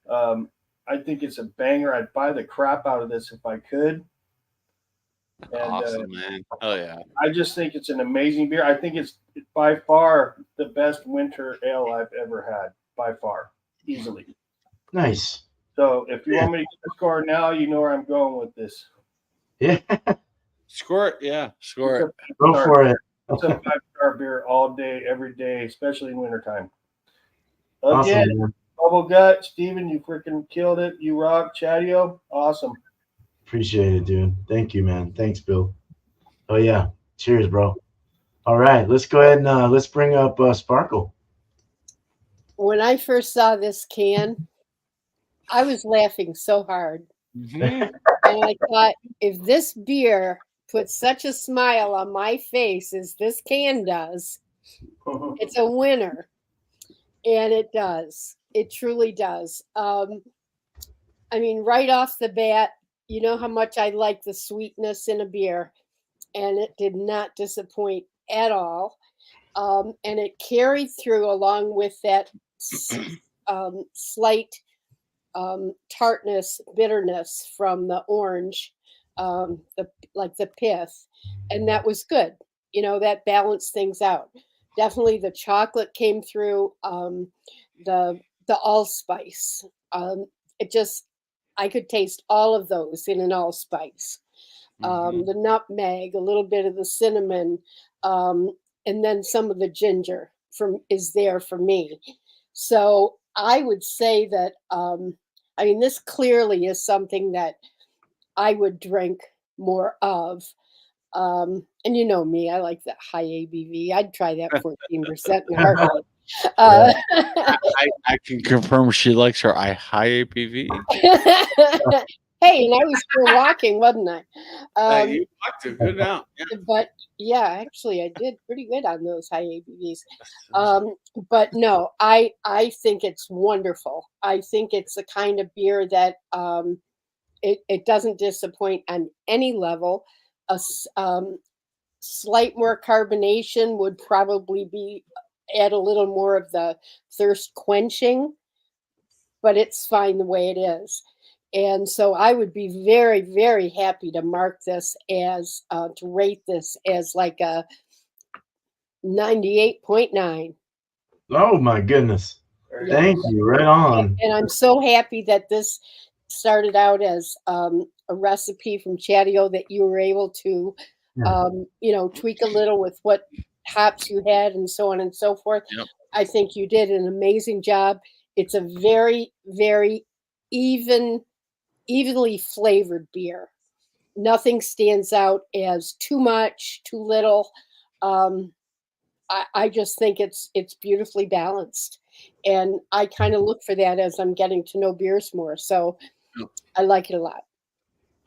I think it's a banger. I'd buy the crap out of this if I could. And, awesome, man. Oh yeah. I just think it's an amazing beer. I think it's by far the best winter ale I've ever had, by far, easily. Nice. So if you want me to get the score now, you know where I'm going with this. Yeah. Score it. Yeah, score it. Go for it. It's a 5-star beer all day, every day, especially in wintertime. Awesome, Again, man. Bubble Gut, Steven, you freaking killed it. You rock. Chadeo, awesome. Appreciate it, dude. Thank you, man. Thanks, Bill. Oh yeah. Cheers, bro. All right, let's go ahead and let's bring up Sparkle. When I first saw this can, I was laughing so hard. Mm-hmm. And I thought, if this beer puts such a smile on my face as this can does, it's a winner. And it does. It truly does. I mean, right off the bat, you know how much I like the sweetness in a beer, and it did not disappoint at all. And it carried through along with that slight tartness, bitterness from the orange, the pith, and that was good. You know, that balanced things out. Definitely, the chocolate came through. The allspice. It just, I could taste all of those in an allspice. The nutmeg, a little bit of the cinnamon, and then some of the ginger is there for me. So I would say that, I mean, this clearly is something that I would drink more of. And you know me, I like that high ABV. I'd try that 14% in a heartbeat. I can confirm she likes her high ABV. Hey, and I was still walking, wasn't I? You walked a good amount. Yeah. But yeah, actually, I did pretty good on those high ABVs. But no, I think it's wonderful. I think it's the kind of beer that it doesn't disappoint on any level. A slight more carbonation would probably add a little more of the thirst quenching, but it's fine the way it is. And so I would be very, very happy to mark this as, to rate this as like a 98.9. Oh my goodness. Thank you. Right on. And I'm so happy that this started out as a recipe from Chadeo that you were able to, tweak a little with what hops you had and so on and so forth. Yep. I think you did an amazing job. It's a very, very evenly flavored beer. Nothing stands out as too much, too little. I just think it's beautifully balanced, and I kind of look for that as I'm getting to know beers more. So I like it a lot.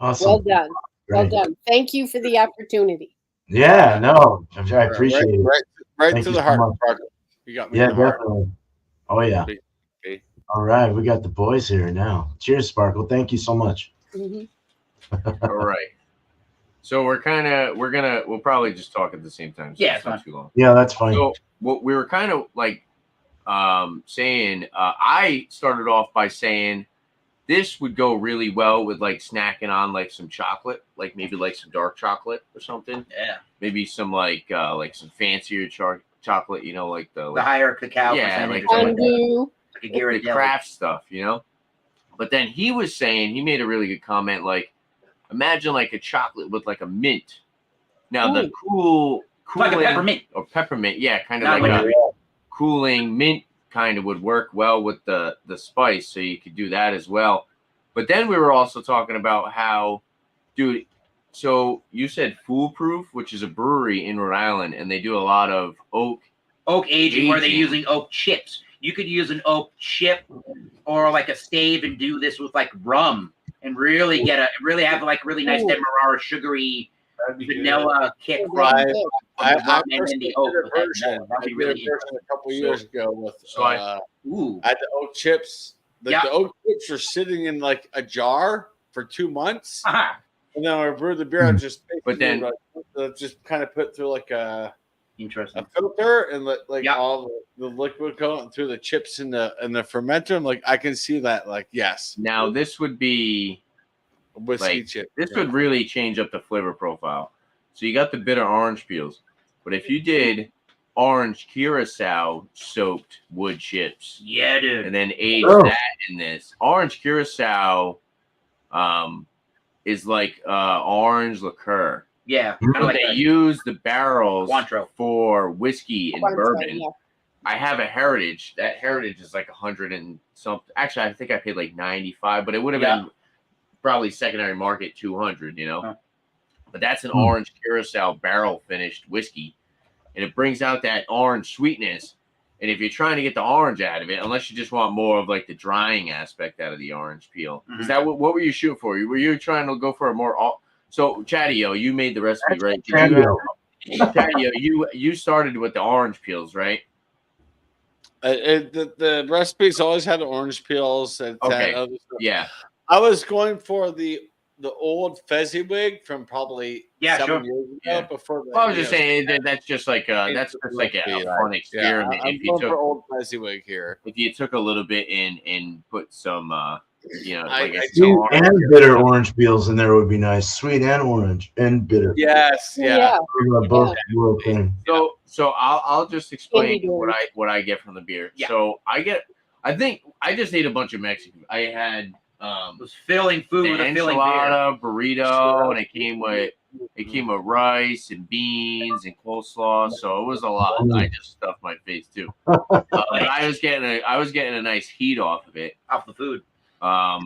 Awesome. Well done. Great. Well done. Thank you for the opportunity. Yeah, no, I appreciate it. Right Thank to you the so heart. much. You got me. Yeah, in the heart. definitely. Oh yeah. Okay. All right, we got the boys here now. Cheers, Sparkle. Thank you so much. Mm-hmm. All right. So we'll probably just talk at the same time. So Yeah, it's not too long. Yeah, that's fine. So what we were kind of like saying, I started off by saying this would go really well with like snacking on like some chocolate, like maybe like some dark chocolate or something. Yeah. Maybe some like some fancier chocolate, you know, like the higher cacao percentage or something like that. Like the craft stuff, you know. But then he was saying, he made a really good comment, like imagine like a chocolate with like a mint. Now the cool like a peppermint or peppermint, yeah, kind of like a cooling mint kind of would work well with the spice, so you could do that as well. But then we were also talking about how, dude, so you said Foolproof, which is a brewery in Rhode Island, and they do a lot of oak aging where they're using oak chips. You could use an oak chip or like a stave and do this with like rum and really have like really nice demerara sugary vanilla kick from I the oak. That'd be really interesting. A couple years ago with I had the oak chips Like the oak chips are sitting in like a jar for 2 months, and then when I brew the beer, I just just kind of put through like a filter and let all the liquid go through the chips in the fermenter. I'm like, I can see that. Like, yes. Now this would be whiskey chip. This would really change up the flavor profile. So you got the bitter orange peels, but if you did orange curacao soaked wood chips, dude, and then aged that in this orange curacao, is like orange liqueur. Yeah, but they use the barrels for whiskey and bourbon. Yeah. I have a heritage. That heritage is like 100 and something. Actually, I think I paid like 95, but it would have been probably secondary market 200. But that's an orange curacao barrel finished whiskey, and it brings out that orange sweetness. And if you're trying to get the orange out of it, unless you just want more of like the drying aspect out of the orange peel, is that what were you shooting for? Were you trying to go for a more? So Chadeo, you made the recipe, right? Chadeo, you started with the orange peels, right? The recipes always had orange peels and other stuff. Yeah. I was going for the old Fezziwig from probably 7 years ago. Before I was just saying that's just like a fun experiment. I'm going for old Fezziwig here. If you took a little bit and put some sweet and bitter orange peels in there would be nice. Sweet and orange and bitter. Yes, both thing. So I'll just explain what I get from the beer. Yeah. So I think I just ate a bunch of Mexican. I had it was filling food with a filling enchilada, burrito, and it came with rice and beans and coleslaw. So it was a lot. I just stuffed my face too. I was getting a nice heat off of it, off the food. So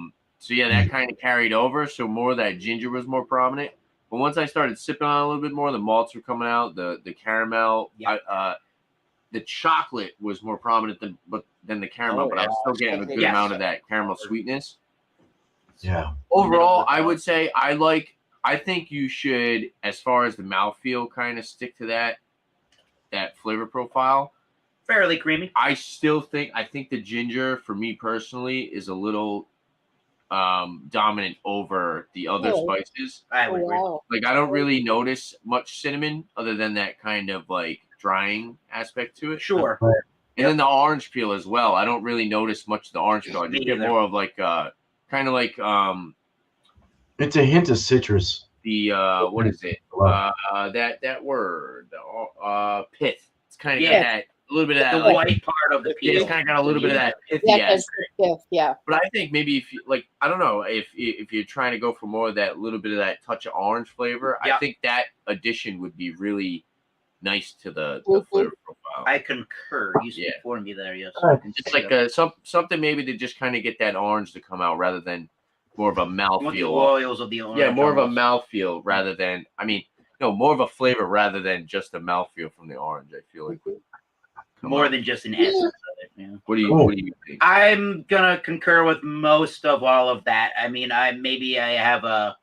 yeah, that kind of carried over. So more of that ginger was more prominent. But once I started sipping on it a little bit more, the malts were coming out, the caramel, the chocolate was more prominent than the caramel, but I was still getting a good amount of that caramel sweetness. Yeah. Overall, I would say I think you should, as far as the mouthfeel, kind of stick to that flavor profile. Fairly creamy. I think the ginger, for me personally, is a little dominant over the other spices. I would agree. Like, I don't really notice much cinnamon other than that kind of like drying aspect to it. Sure. And then the orange peel as well. I don't really notice much of the orange peel. I just get more of like kind of like it's a hint of citrus. The what is it? That word, pith. It's kind of got that a little bit of that the white part of the peel. It's kind of got a little bit of that pithy aspect. Yeah. But I think maybe if you like, I don't know, if you're trying to go for more of that little bit of that touch of orange flavor, I think that addition would be really nice to the flavor profile. I concur. You speak for me there, yes. Just like something maybe to just kind of get that orange to come out rather than more of a mouthfeel. The oils of the orange. Yeah, more of a mouthfeel rather than, more of a flavor rather than just a mouthfeel from the orange. I feel like more than just an essence of it. Yeah. What do you think? I'm gonna concur with most of all of that. I mean, I definitely have a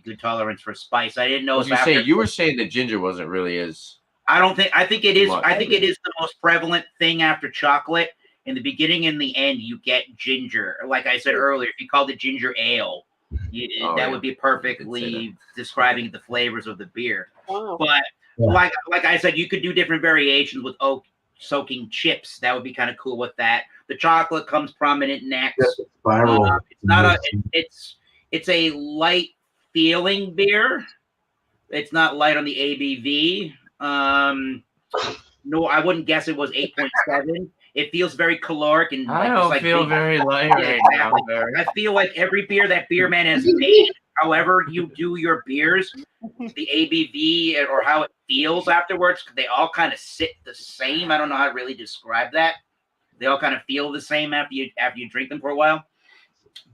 good tolerance for spice. I didn't know. You were saying the ginger wasn't really as. I think it is. Much. I think it is the most prevalent thing after chocolate. In the beginning and the end, you get ginger. Like I said earlier, if you called it ginger ale, that would be perfectly describing the flavors of the beer. Wow. But like I said, you could do different variations with oak soaking chips. That would be kind of cool with that. The chocolate comes prominent next. It's not it's a light feeling beer. It's not light on the ABV. No, I wouldn't guess it was 8.7. It feels very caloric and I don't feel very light right now. I feel like every beer that Beer Man has made, however you do your beers, the ABV or how it feels afterwards, they all kind of sit the same. I don't know how to really describe that. They all kind of feel the same after you drink them for a while.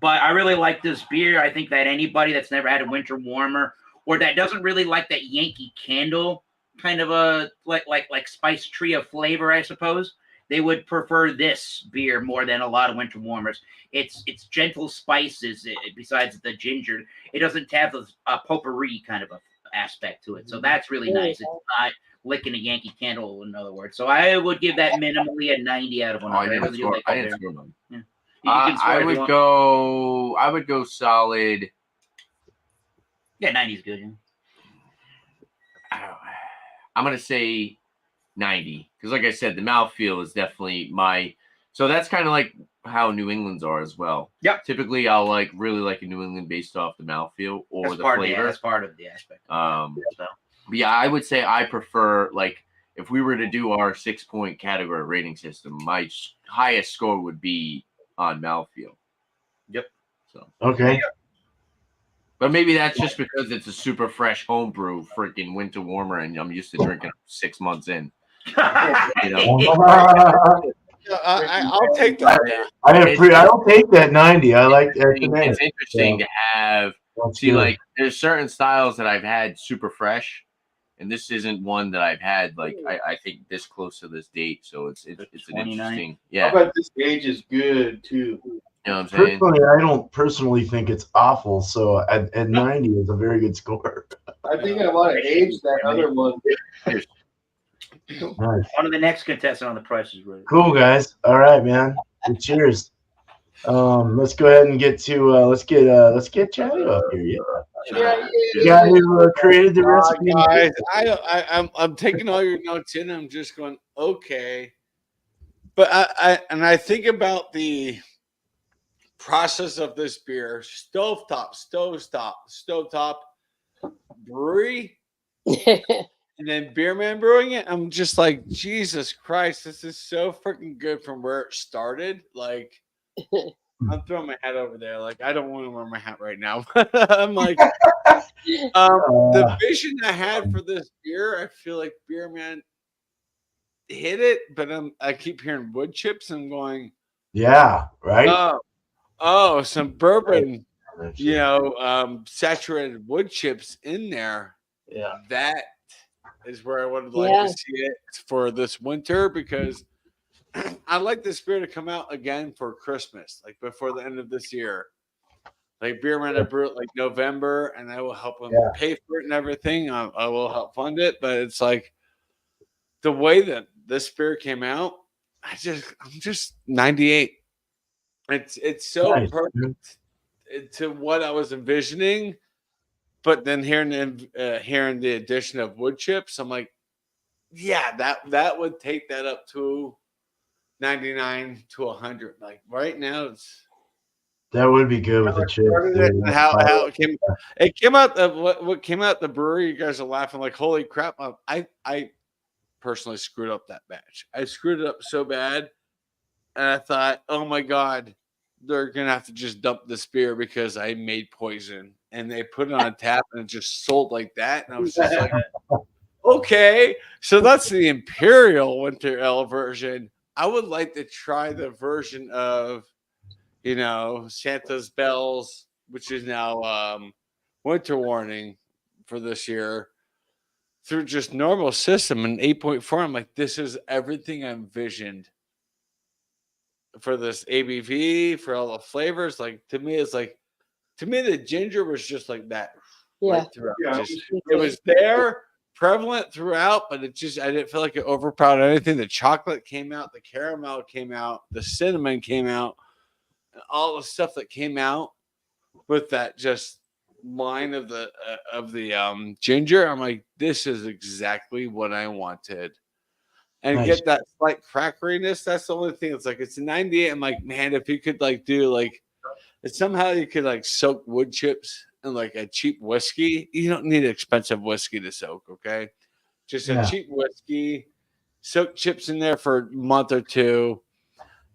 But I really like this beer. I think that anybody that's never had a winter warmer or that doesn't really like that Yankee Candle kind of a like spice trio flavor, I suppose, they would prefer this beer more than a lot of winter warmers. It's gentle spices besides the ginger. It doesn't have a potpourri kind of a aspect to it. So that's really nice. It's not licking a Yankee Candle, in other words. So I would give that minimally a 90 out of 100. I didn't score mine. Yeah. I would go solid. Yeah, 90 is good. Yeah. I'm gonna say 90 because, like I said, the mouthfeel is definitely my. So that's kind of like how New England's are as well. Yep. Typically, I'll really like a New England based off the mouthfeel or the flavor. That's part of the aspect. But yeah, I would say I prefer, like, if we were to do our 6-point category rating system, my highest score would be on mouthfeel. Yep. So okay. But maybe that's just because it's a super fresh homebrew, freaking winter warmer, and I'm used to drinking 6 months in. You know? I'll take that. I'll take that 90. I like that. It's interesting to have. See, like, there's certain styles that I've had super fresh, and this isn't one that I've had, like, I think this close to this date. So it's an interesting. Yeah. How about this age is good too? You know what I'm saying? Personally, I don't personally think it's awful. So at 90 is a very good score. I think I want to age that other one. Nice. On to the next contestant on the Price is Right. Cool, guys. All right, man. Good cheers. Let's go ahead and get to let's get Chadeo up here. Yeah. The guy who created the recipe. Guys, I'm taking all your notes in. I'm just going, okay. But I think about the process of this beer: stovetop brewery, and then Beerman brewing it. I'm just like, Jesus Christ, this is so freaking good from where it started. Like, I'm throwing my hat over there. Like, I don't want to wear my hat right now. I'm like, the vision I had for this beer, I feel like Beerman hit it, but I keep hearing wood chips and I'm going, yeah, right. Oh, some bourbon, saturated wood chips in there. Yeah, that is where I would like to see it for this winter, because I'd like this beer to come out again for Christmas, like before the end of this year. Like Beerman, I brew it like November, and I will help them pay for it and everything. I will help fund it, but it's like the way that this beer came out, I'm just 98. It's so perfect to what I was envisioning, but then hearing the addition of wood chips, I'm like, yeah, that would take that up to 99 to 100. Like right now, that would be good with the chips. How it came out. What came out the brewery? You guys are laughing like, holy crap! I personally screwed up that batch. I screwed it up so bad, and I thought, oh my god, they're gonna have to just dump this beer because I made poison, and they put it on tap and it just sold like that, and I was just like, okay, so that's the Imperial Winter Ale version. I would like to try the version of, Santa's Bells, which is now Winter Warning for this year, through just normal system and 8.4. I'm like, this is everything I envisioned for this ABV, for all the flavors. Like, to me, the ginger was just like that. Yeah. Right throughout. It was there, prevalent throughout, but I didn't feel like it overpowered anything. The chocolate came out, the caramel came out, the cinnamon came out, and all the stuff that came out with that just line of the ginger. I'm like, this is exactly what I wanted. And get that slight crackeriness. That's the only thing. It's like, it's a 98. I'm like, man, if you could if somehow you could soak wood chips in like a cheap whiskey. You don't need expensive whiskey to soak, okay? Just a cheap whiskey, soak chips in there for a month or two,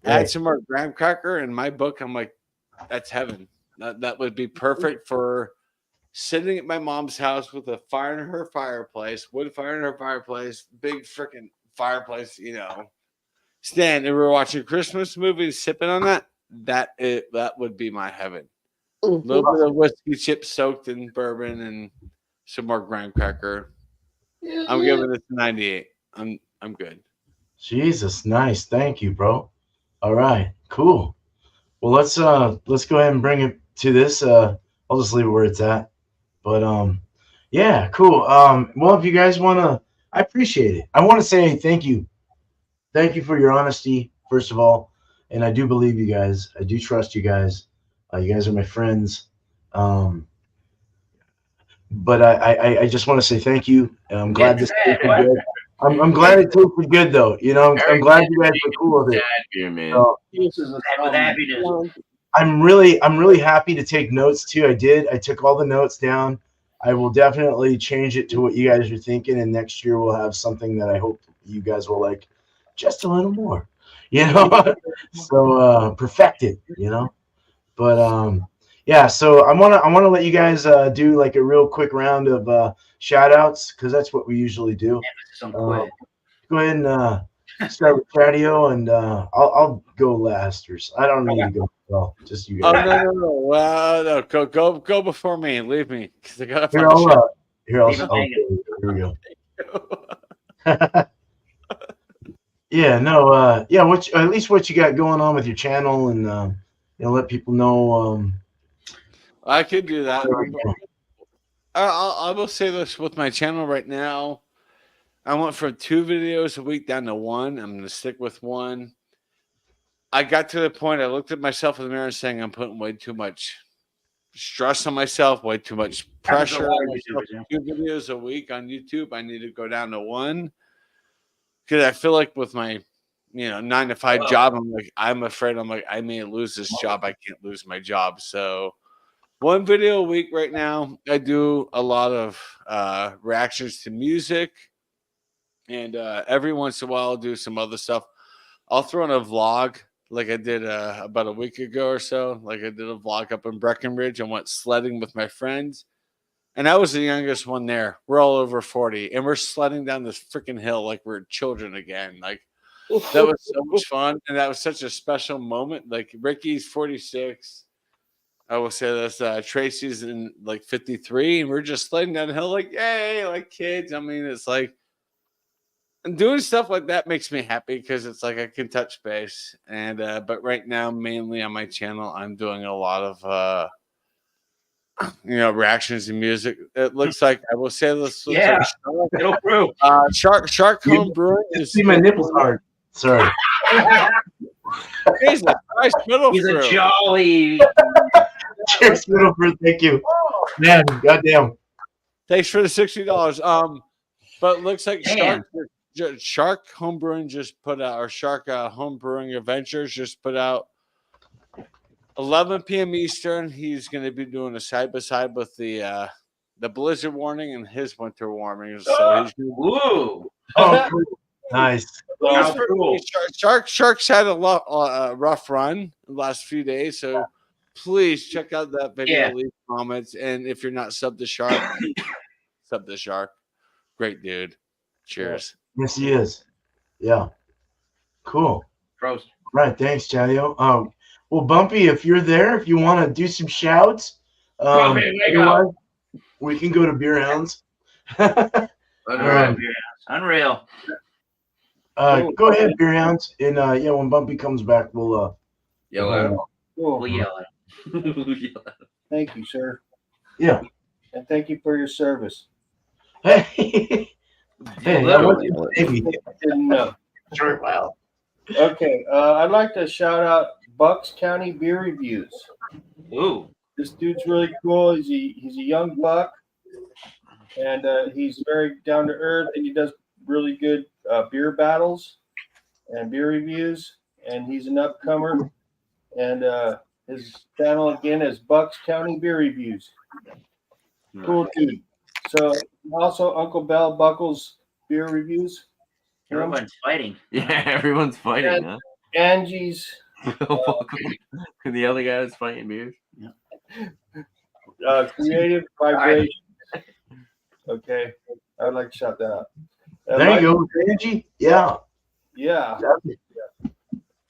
add some more graham cracker. In my book, I'm like, that's heaven. That would be perfect for sitting at my mom's house with a fire in her fireplace, wood fire in her fireplace, big freaking fireplace, stand, and we're watching a Christmas movie, sipping on that. That would be my heaven. A little bit of whiskey chips soaked in bourbon and some more graham cracker. I'm giving this a 98. I'm good. Jesus, nice. Thank you, bro. All right, cool. Well, let's go ahead and bring it to this. I'll just leave it where it's at. But yeah, cool. Well, if you guys want to I appreciate it. I want to say thank you. Thank you for your honesty, first of all. And I do believe you guys. I do trust you guys. You guys are my friends. But I just want to say thank you. And I'm glad this tasted good. I'm glad it tasted good, though. You know, I'm glad you guys were cool with it. Beer, man. So, With happiness. I'm really happy to take notes too. I took all the notes down. I will definitely change it to what you guys are thinking, and next year we'll have something that I hope you guys will like just a little more. You know, so perfect it. You know, but yeah. So I wanna let you guys do like a real quick round of shout outs because that's what we usually do. Go ahead and start with Chadeo, and I'll go last. I don't need to go. Well, just you Oh guys. no! Well, no, go before me. Leave me because I gotta Here, find the shit. here we go. Yeah, no, yeah. At least what you got going on with your channel, and let people know. I could do that. I will say this with my channel right now. I went from 2 videos a week down to 1. I'm going to stick with 1. I got to the point I looked at myself in the mirror saying I'm putting way too much stress on myself, way too much pressure on myself. 2 videos a week on YouTube. I need to go down to 1 because I feel like with my 9 to 5 job, I'm afraid I may lose this job. I can't lose my job. So 1 video a week right now. I do a lot of reactions to music. And every once in a while, I'll do some other stuff. I'll throw in a vlog like I did about a week ago or so. Like I did a vlog up in Breckenridge. I went sledding with my friends. And I was the youngest one there. We're all over 40. And we're sledding down this freaking hill like we're children again. Like that was so much fun. And that was such a special moment. Like Ricky's 46. I will say this. Tracy's in like 53. And we're just sledding down the hill like, yay, like kids. I mean, it's like, and doing stuff like that makes me happy because it's like I can touch base. And but right now, mainly on my channel, I'm doing a lot of reactions to music. It looks like I will say this. It'll brew. Shark Home Brewing is. See my nipples hard. Sorry. Jesus Christ, He's a jolly. Cheers, Middleford. Thank you, man. Goddamn. Thanks for the $60. But it looks like Shark Home Brewing just put out, or Shark Home Brewing Adventures just put out 11 p.m. Eastern. He's going to be doing a side by side with the blizzard warning and his winter warning. So he's Ooh. Oh, nice. Cool. Shark's had a rough run the last few days, so please check out that video. Leave comments, and if you're not sub to Shark, sub to Shark. Great dude. Cheers. Yes, he is. Yeah. Cool. Prost. Right. Thanks, Chadeo. Well, Bumpy, if you're there, if you want to do some shouts, we can go to Beer Hounds. Unreal. Go ahead, Beer Hounds, and when Bumpy comes back, we'll yell at him. We'll yell at him. Thank you, sir. Yeah. And thank you for your service. Hey, Sure, well. Okay, I'd like to shout out Bucks County Beer Reviews. Ooh. This dude's really cool. He's a young buck, and he's very down to earth, and he does really good beer battles and beer reviews, and he's an upcomer. And his channel again is Bucks County Beer Reviews. Cool dude. So also Uncle Bell Buckles Beer Reviews. Everyone's fighting. Yeah, everyone's fighting, huh? Angie's. The other guy is fighting beers. Creative Vibration. Okay, I'd like to shout that out. There you go, Angie. Yeah. Yeah.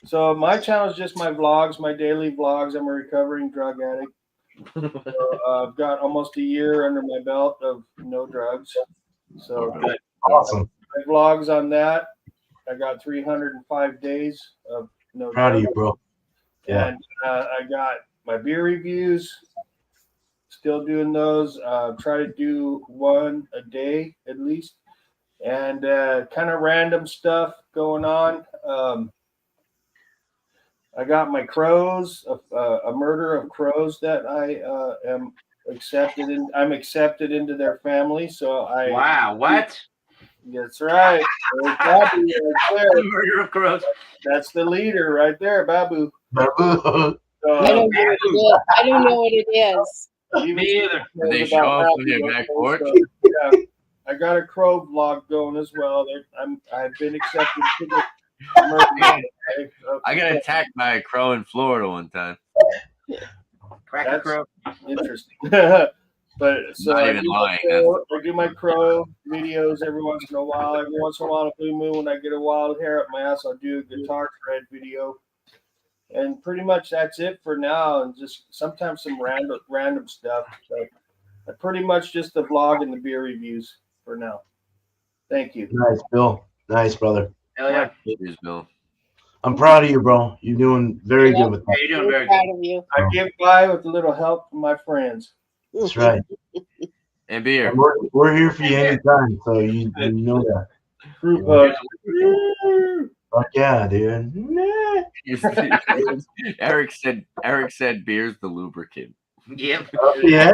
So my channel is just my vlogs, my daily vlogs. I'm a recovering drug addict. So, I've got almost a year under my belt of no drugs. So good. Awesome. My vlogs on that. I got 305 days of no drugs. Proud of you, bro. Yeah. And I got my beer reviews. Still doing those. Try to do one a day at least. and kind of random stuff going on. I got my crows, a murder of crows that I am accepted in. I'm accepted into their family, so I. Wow, what? That's right. There's Babu right there. Murder of crows. That's the leader right there, Babu. Babu. So, I don't know what it is. I don't know what it is. Me either. Did they show up on their back porch? So, yeah, I got a crow vlog going as well. I've been accepted to the I got attacked by a crow in Florida one time. Crack a crow. Interesting. But so Not I even do, lying. I do my crow videos every once in a while. Every once in a while, a blue moon, when I get a wild hair up my ass, I'll do a guitar shred video. And pretty much that's it for now. And just sometimes some random stuff. But I pretty much just the vlog and the beer reviews for now. Thank you. Nice, Bill. Nice, brother. Hell yeah. Cheers, Bill. I'm proud of you, bro. You're doing very good with that. You're doing very Proud good. of you. I get by with a little help from my friends. That's right. And beer. And we're here for you anytime, so you know that. Group hug. Fuck yeah, dude. Eric said beer's the lubricant. Yep. Yeah.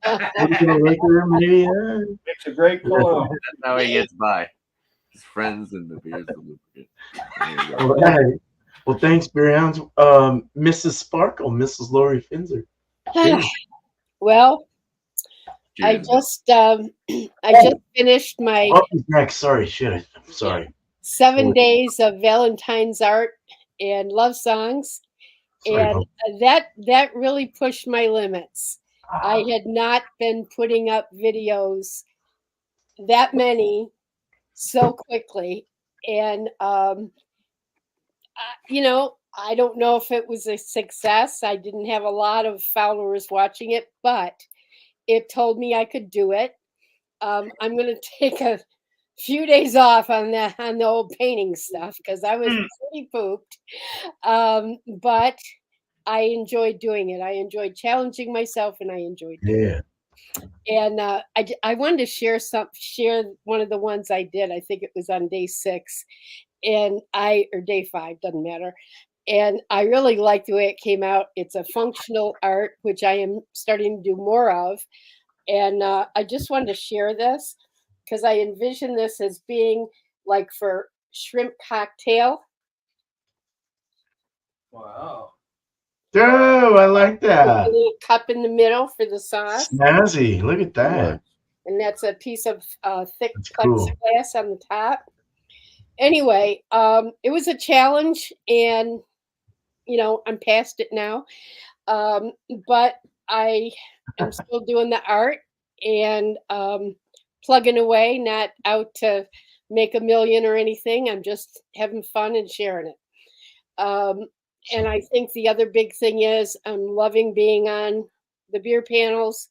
Maybe, It's a great cologne. That's how he gets by. His friends and the beer's the lubricant. There you go. All right. Well, thanks, Beer Hounds. Mrs. Sparkle, Mrs. Lori Finzer. Well, I Cheers. just finished my Oh, next. Sorry, shit. I'm sorry. 7 days of Valentine's art and love songs, Sorry, and bro. that really pushed my limits. I had not been putting up videos that many so quickly, and I don't know if it was a success. I didn't have a lot of followers watching it, but it told me I could do it. I'm going to take a few days off on the old painting stuff because I was pretty pooped. But I enjoyed doing it. I enjoyed challenging myself, and I enjoyed doing it. And I wanted to share one of the ones I did. I think it was on day 6, or day 5, doesn't matter. And I really like the way it came out. It's a functional art, which I am starting to do more of. And I just wanted to share this because I envision this as being like for shrimp cocktail. Wow. Oh, I like A that. little cup in the middle for the sauce. Snazzy. Look at that. And that's a piece of thick That's cool. plexiglass on the top. Anyway, it was a challenge, and I'm past it now. But I am still doing the art and plugging away, not out to make $1 million or anything. I'm just having fun and sharing it. And I think the other big thing is I'm loving being on the beer panels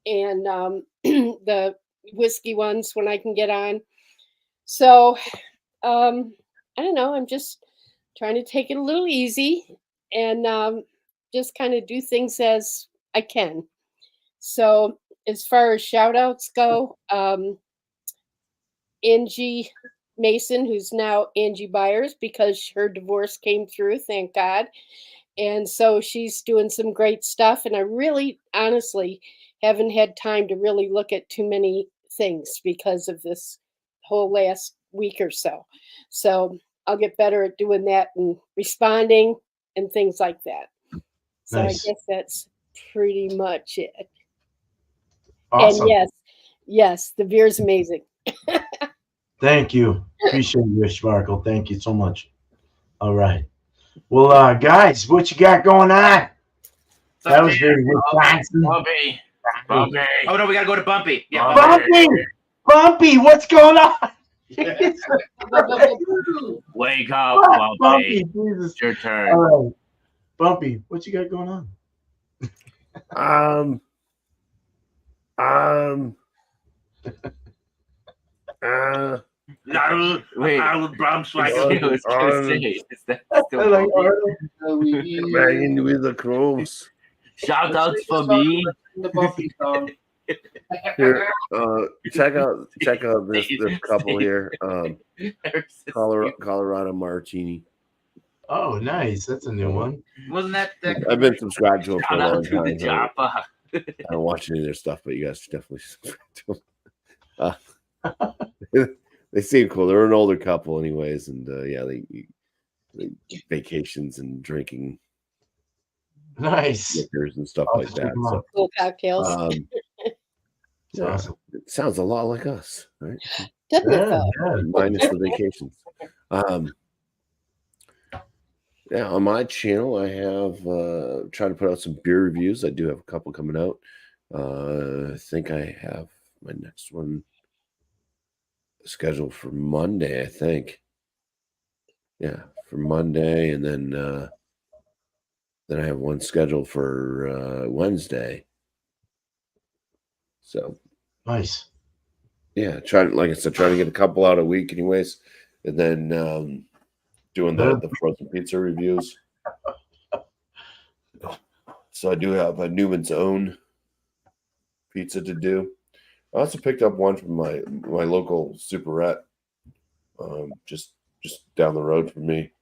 and the whiskey ones when I can get on. So I don't know. I'm just trying to take it a little easy and just kind of do things as I can. So as far as shout outs go, Angie Mason, who's now Angie Byers, because her divorce came through, thank God. And so she's doing some great stuff. And I really, honestly, haven't had time to really look at too many things because of this whole last week or so. So I'll get better at doing that and responding and things like that. So Nice. I guess that's pretty much it. Awesome. And yes, the beer's amazing. Thank you. Appreciate you, Sparkle. Thank you so much. All right. Well, guys, what you got going on? That was very Wisconsin. Bumpy. Oh no, we gotta go to Bumpy. Yeah. Bumpy, what's going on? Wake up, Bumpy, Bumpy. Jesus. It's your turn. All right. Bumpy, what you got going on? Wait. Brahms I was gonna say, is that still Like, Bumpy? Banging with the crows. Shout outs for me. The Bumpy song. Here, check out this couple here. Colorado Martini. Oh, nice. That's a new one. Wasn't that? I've been subscribed to them for a long to the time. Joppa. I don't watch any of their stuff, but you guys should definitely subscribe to them. They seem cool. They're an older couple, anyways, and yeah, they vacations and drinking Nice liquors and stuff like that. So, cool cocktails. Yeah, awesome. It sounds a lot like us, right? Doesn't it though? Minus the vacations. Yeah, on my channel, I have tried to put out some beer reviews. I do have a couple coming out. I think I have my next one scheduled for Monday, I think. Yeah, for Monday, and then I have one scheduled for Wednesday. So nice. Yeah, like I said, trying to get a couple out a week, anyways, and then doing the frozen pizza reviews. So I do have a Newman's Own pizza to do. I also picked up one from my local superette, just down the road from me.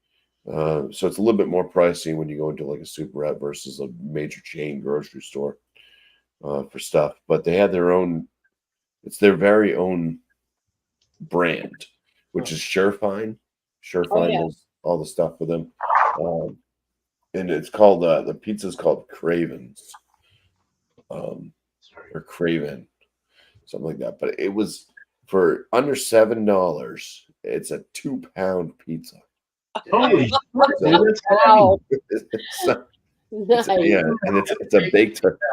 So it's a little bit more pricey when you go into like a superette versus a major chain grocery store for stuff. But they have their own. It's their very own brand, which is Surefine. Surefine does all the stuff for them. And it's called, the pizza's called Cravens. Or Craven, something like that. But it was for under $7. It's a 2-pound pizza. Holy shit, Wow. Nice. Yeah, and it's a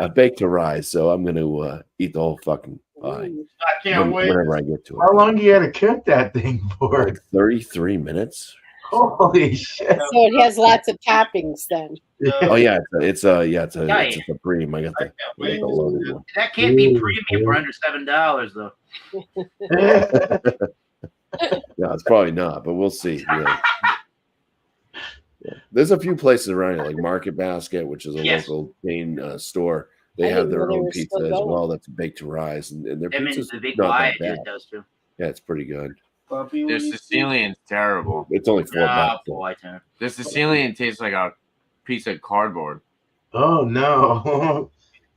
baked to rise. So I'm gonna eat the whole fucking pie. I can't wait. Whenever I get to it. How long do you have to cook that thing for? Like 33 minutes. Holy shit! So it has lots of toppings then. Oh yeah, it's a supreme. I got the loaded one. That can't be premium for under $7 though. No, it's probably not, but we'll see. Yeah. There's a few places around here, like Market Basket, which is a local chain store. They have their own pizza as well. That's baked to rise, and their pizza's not that bad. Does too. Yeah, it's pretty good. Their Sicilian's terrible. It's only $4. The Sicilian tastes like a piece of cardboard. Oh no!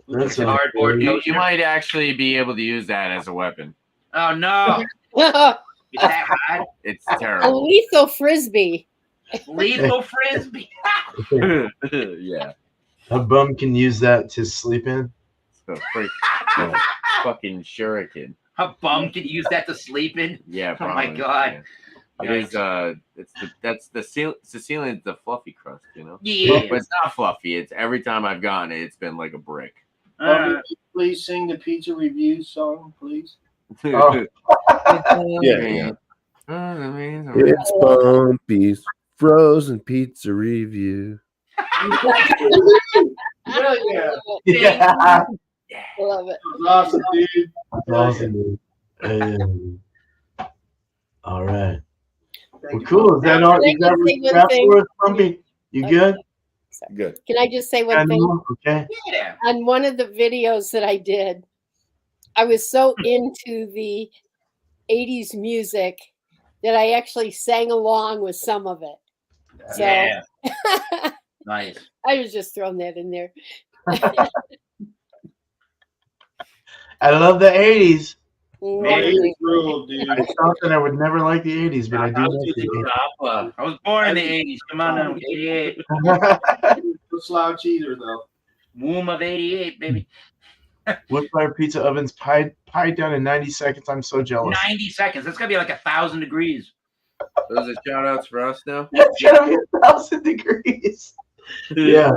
That's cardboard. You might actually be able to use that as a weapon. Oh no! Is that hot? It's A terrible. lethal frisbee. Lethal frisbee. Yeah. A bum can use that to sleep in. Fucking shuriken. A bum can use that to sleep in. Yeah. Oh my god. Yeah. It is. That's the Sicilian's the fluffy crust, you know. Yeah. But it's not fluffy. It's every time I've gotten it, it's been like a brick. Please sing the pizza review song, please. Oh. Yeah. It's Bumpy's frozen pizza review. Yeah. Love it. Awesome, dude. Awesome. All right. Well, cool. Is that all? Is that what you got for us, Bumpy? You good? Good. Can I just say one thing? Okay. Yeah. On one of the videos that I did, I was so into the 80s music that I actually sang along with some of it. So Yeah. Nice. I was just throwing that in there. I love the 80s. Hey, rule, dude. It's something I would never like the 80s, but I do like the I was born in the 80s. Come on now. 88. 80s. No slouch either, though. Womb of 88, baby. Wood fire pizza ovens pie done in 90 seconds. I'm so jealous. 90 seconds. That's going to be like 1,000 degrees. Those are shout outs for us now. That's gonna be 1,000 degrees. Yeah.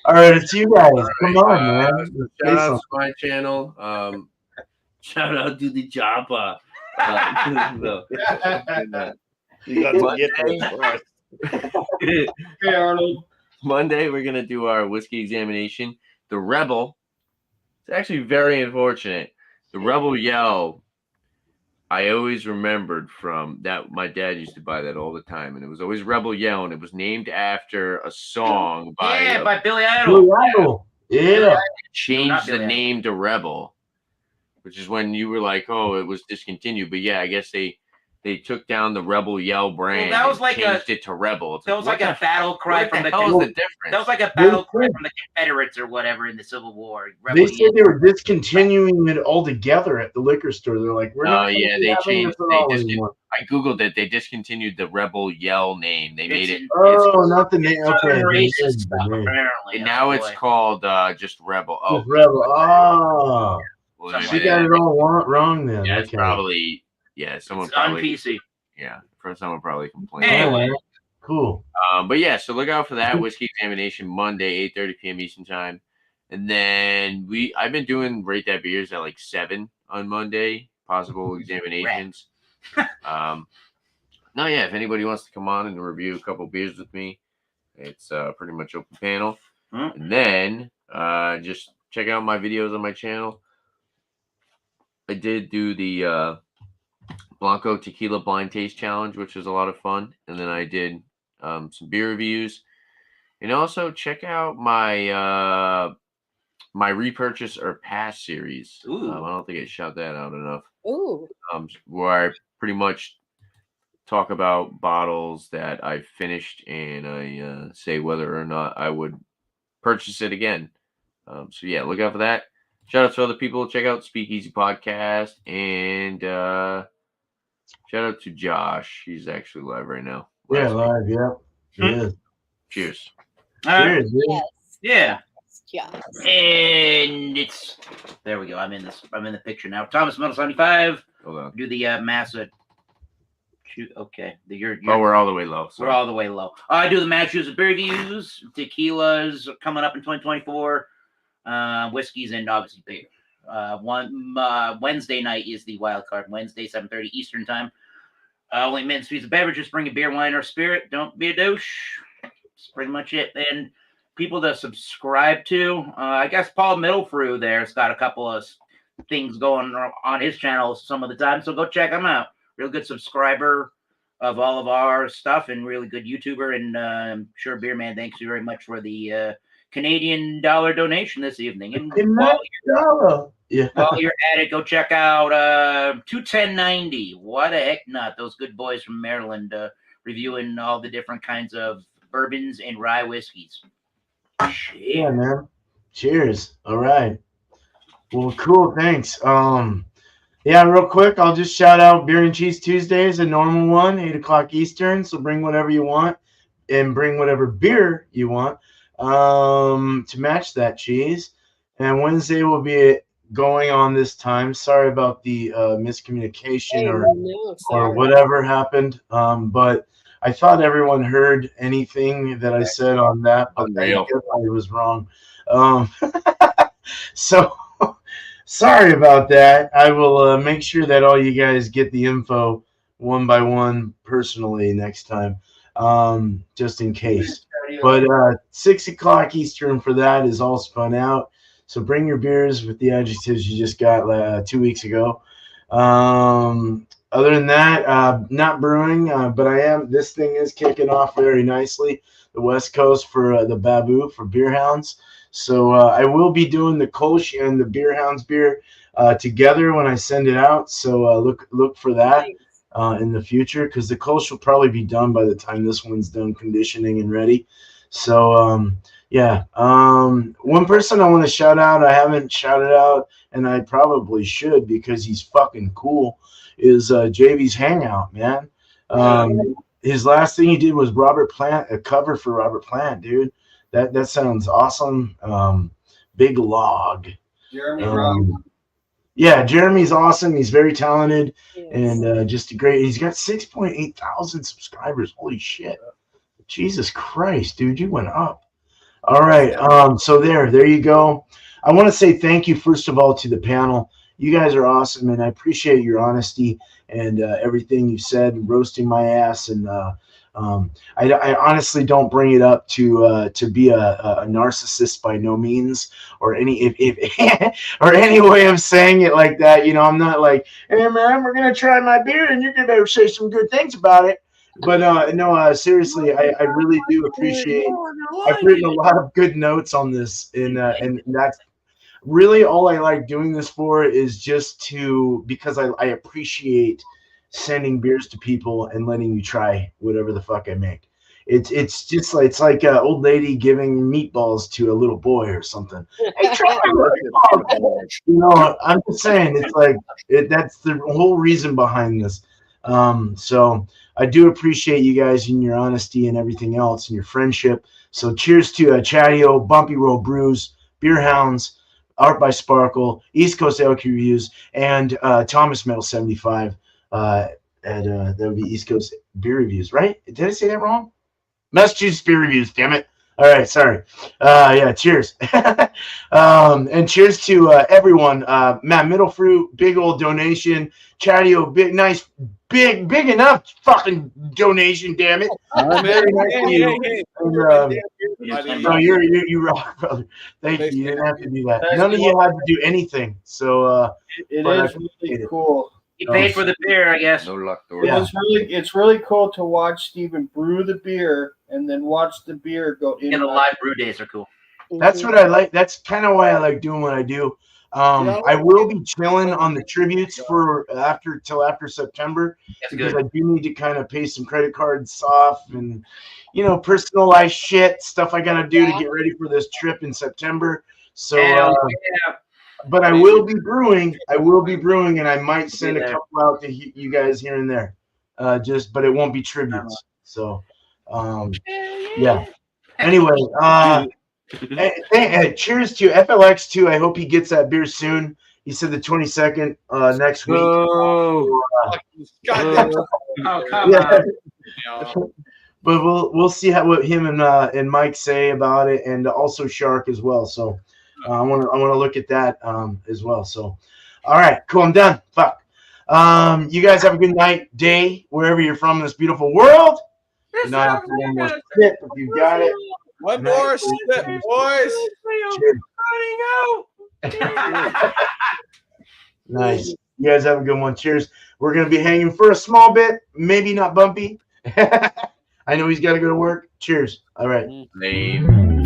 All right, it's you guys. Come on, man. Shout out to my channel. Shout out to the Joppa. No. You got to get those first. Hey, Arnold. Monday, we're going to do our whiskey examination. The Rebel. It's actually very unfortunate. The Rebel Yell, I always remembered from that. My dad used to buy that all the time, and it was always Rebel Yell, and it was named after a song by by Billy Idol. Billy Idol. Yeah. Changed the name to Rebel, which is when you were like, "Oh, it was discontinued." But yeah, I guess they took down the Rebel Yell brand. That was and like changed it to Rebel. It's that was like a battle cry from the. What the hell is the difference? That was like a battle cry from the Confederates or whatever in the Civil War. They said they were discontinuing it altogether at the liquor store. They're like, we're not. Yeah, they changed. Anymore. I googled it. They discontinued the Rebel Yell name. They made it. Not the name. Okay, racist stuff, apparently. And now it's called just Rebel. Oh, Rebel. Oh, well, she got it all wrong then. Yeah, it's probably someone it's probably on PC. Yeah, someone probably complained. Anyway, cool. But yeah, so look out for that whiskey examination Monday, 8:30 p.m. Eastern time, and then I've been doing Rate That Beers at like 7 on Monday. Possible examinations. No, yeah. If anybody wants to come on and review a couple beers with me, it's pretty much open panel. And then just check out my videos on my channel. I did do the Blanco Tequila Blind Taste Challenge, which was a lot of fun. And then I did some beer reviews. And also check out my my repurchase or pass series. I don't think I shout that out enough. Where I pretty much talk about bottles that I finished and I say whether or not I would purchase it again. So yeah, look out for that. Shout out to other people. Check out Speakeasy Podcast and shout out to Josh. He's actually live right now. Yeah, live. Yeah. Yeah. Cheers. Cheers. Yeah. And it's there we go. I'm in the picture now. Thomas Metal 75. Hold on. Do the Massa. Okay. We're all the way low. Sorry. We're all the way low. I do the Massachusetts beer reviews. Tequilas coming up in 2024. Whiskeys and obviously beer. Wednesday night is the wild card. Wednesday, 7:30 Eastern time. Only mint sweets of beverages. Bring a beer, wine, or spirit. Don't be a douche. That's pretty much it. And people to subscribe to. I guess Paul Middlefrew there's got a couple of things going on his channel some of the time, so go check him out. Real good subscriber of all of our stuff and really good YouTuber. And I'm sure Beer Man, thanks you very much for the Canadian dollar donation this evening. And while you're at it, go check out 21090. What a heck not. Those good boys from Maryland reviewing all the different kinds of bourbons and rye whiskeys. Yeah, man. Cheers. All right. Well, cool. Thanks. Yeah, real quick, I'll just shout out Beer and Cheese Tuesdays, a normal one, 8 o'clock Eastern. So bring whatever you want and bring whatever beer you want to match that cheese. And Wednesday will be going on this time. Sorry about the miscommunication or whatever happened. But I thought everyone heard anything that I said on that, but I guess I was wrong. So sorry about that. I will make sure that all you guys get the info one by one personally next time, just in case. But 6 o'clock Eastern for that is all spun out. So bring your beers with the adjectives you just got 2 weeks ago. Other than that, not brewing, but this thing is kicking off very nicely. The West Coast for the Babu for Beer Hounds. So I will be doing the Kolsch and the Beer Hounds beer together when I send it out. So look for that in the future, because the Kolsch will probably be done by the time this one's done conditioning and ready. So yeah, one person I want to shout out, I haven't shouted out, and I probably should because he's fucking cool, is JV's Hangout, man. His last thing he did was Robert Plant, a cover for Robert Plant, dude. That sounds awesome. Big Log. Jeremy yeah, Jeremy's awesome. He's very talented and just a great. He's got 6.8 thousand subscribers. Holy shit. Jesus Christ, dude, you went up. All right. So there you go. I want to say thank you, first of all, to the panel. You guys are awesome, and I appreciate your honesty and everything you said, roasting my ass. And I honestly don't bring it up to be a narcissist by no means, or any or any way of saying it like that. You know, I'm not like, hey man, we're gonna try my beer and you're gonna say some good things about it. But no, seriously, I really do appreciate. I've written a lot of good notes on this, and that's. really all I like doing this for is just because I appreciate sending beers to people and letting you try whatever the fuck I make. It's just like it's like an old lady giving meatballs to a little boy or something. Hey, try my meatballs. You know, I'm just saying it's like that's the whole reason behind this. So I do appreciate you guys and your honesty and everything else and your friendship. So cheers to Chadeo, Bumpy Road Brews, Beer Hounds, Art by Sparkle, East Coast Elk Reviews, and Thomas Metal 75 that would be East Coast Beer Reviews, right? Did I say that wrong? Massachusetts Beer Reviews, damn it. All right, sorry. Yeah, cheers. And cheers to everyone. Matt Middlefruit, big old donation. Chadeo, big, nice, big enough fucking donation, damn it. Very nice to you. No, you rock, brother. Thank you. You didn't have to do that. None of you had to do anything. So it is really cool. He paid for the beer, I guess. No luck, Yeah. It's really cool to watch Steven brew the beer and then watch the beer go in. And the live brew days are cool. That's what I like. That's kind of why I like doing what I do. I will be chilling on the tributes till after September. That's because good. I do need to kind of pay some credit cards off and personalized shit stuff I gotta do to get ready for this trip in September. So but I will be brewing. And I might send a couple out to you guys here and there. But it won't be tributes. So yeah. Anyway, hey, cheers to FLX2. I hope he gets that beer soon. He said the 22nd next week. Oh, come on. But we'll see what him and Mike say about it, and also Shark as well. So I want to look at that as well. So all right, cool. I'm done. Fuck. You guys have a good night, day, wherever you're from in this beautiful world. Not one more sip if you got it. One more sip, boys. Nice. You guys have a good one. Cheers. We're gonna be hanging for a small bit, maybe not Bumpy. I know he's got to go to work. Cheers. All right. Lame.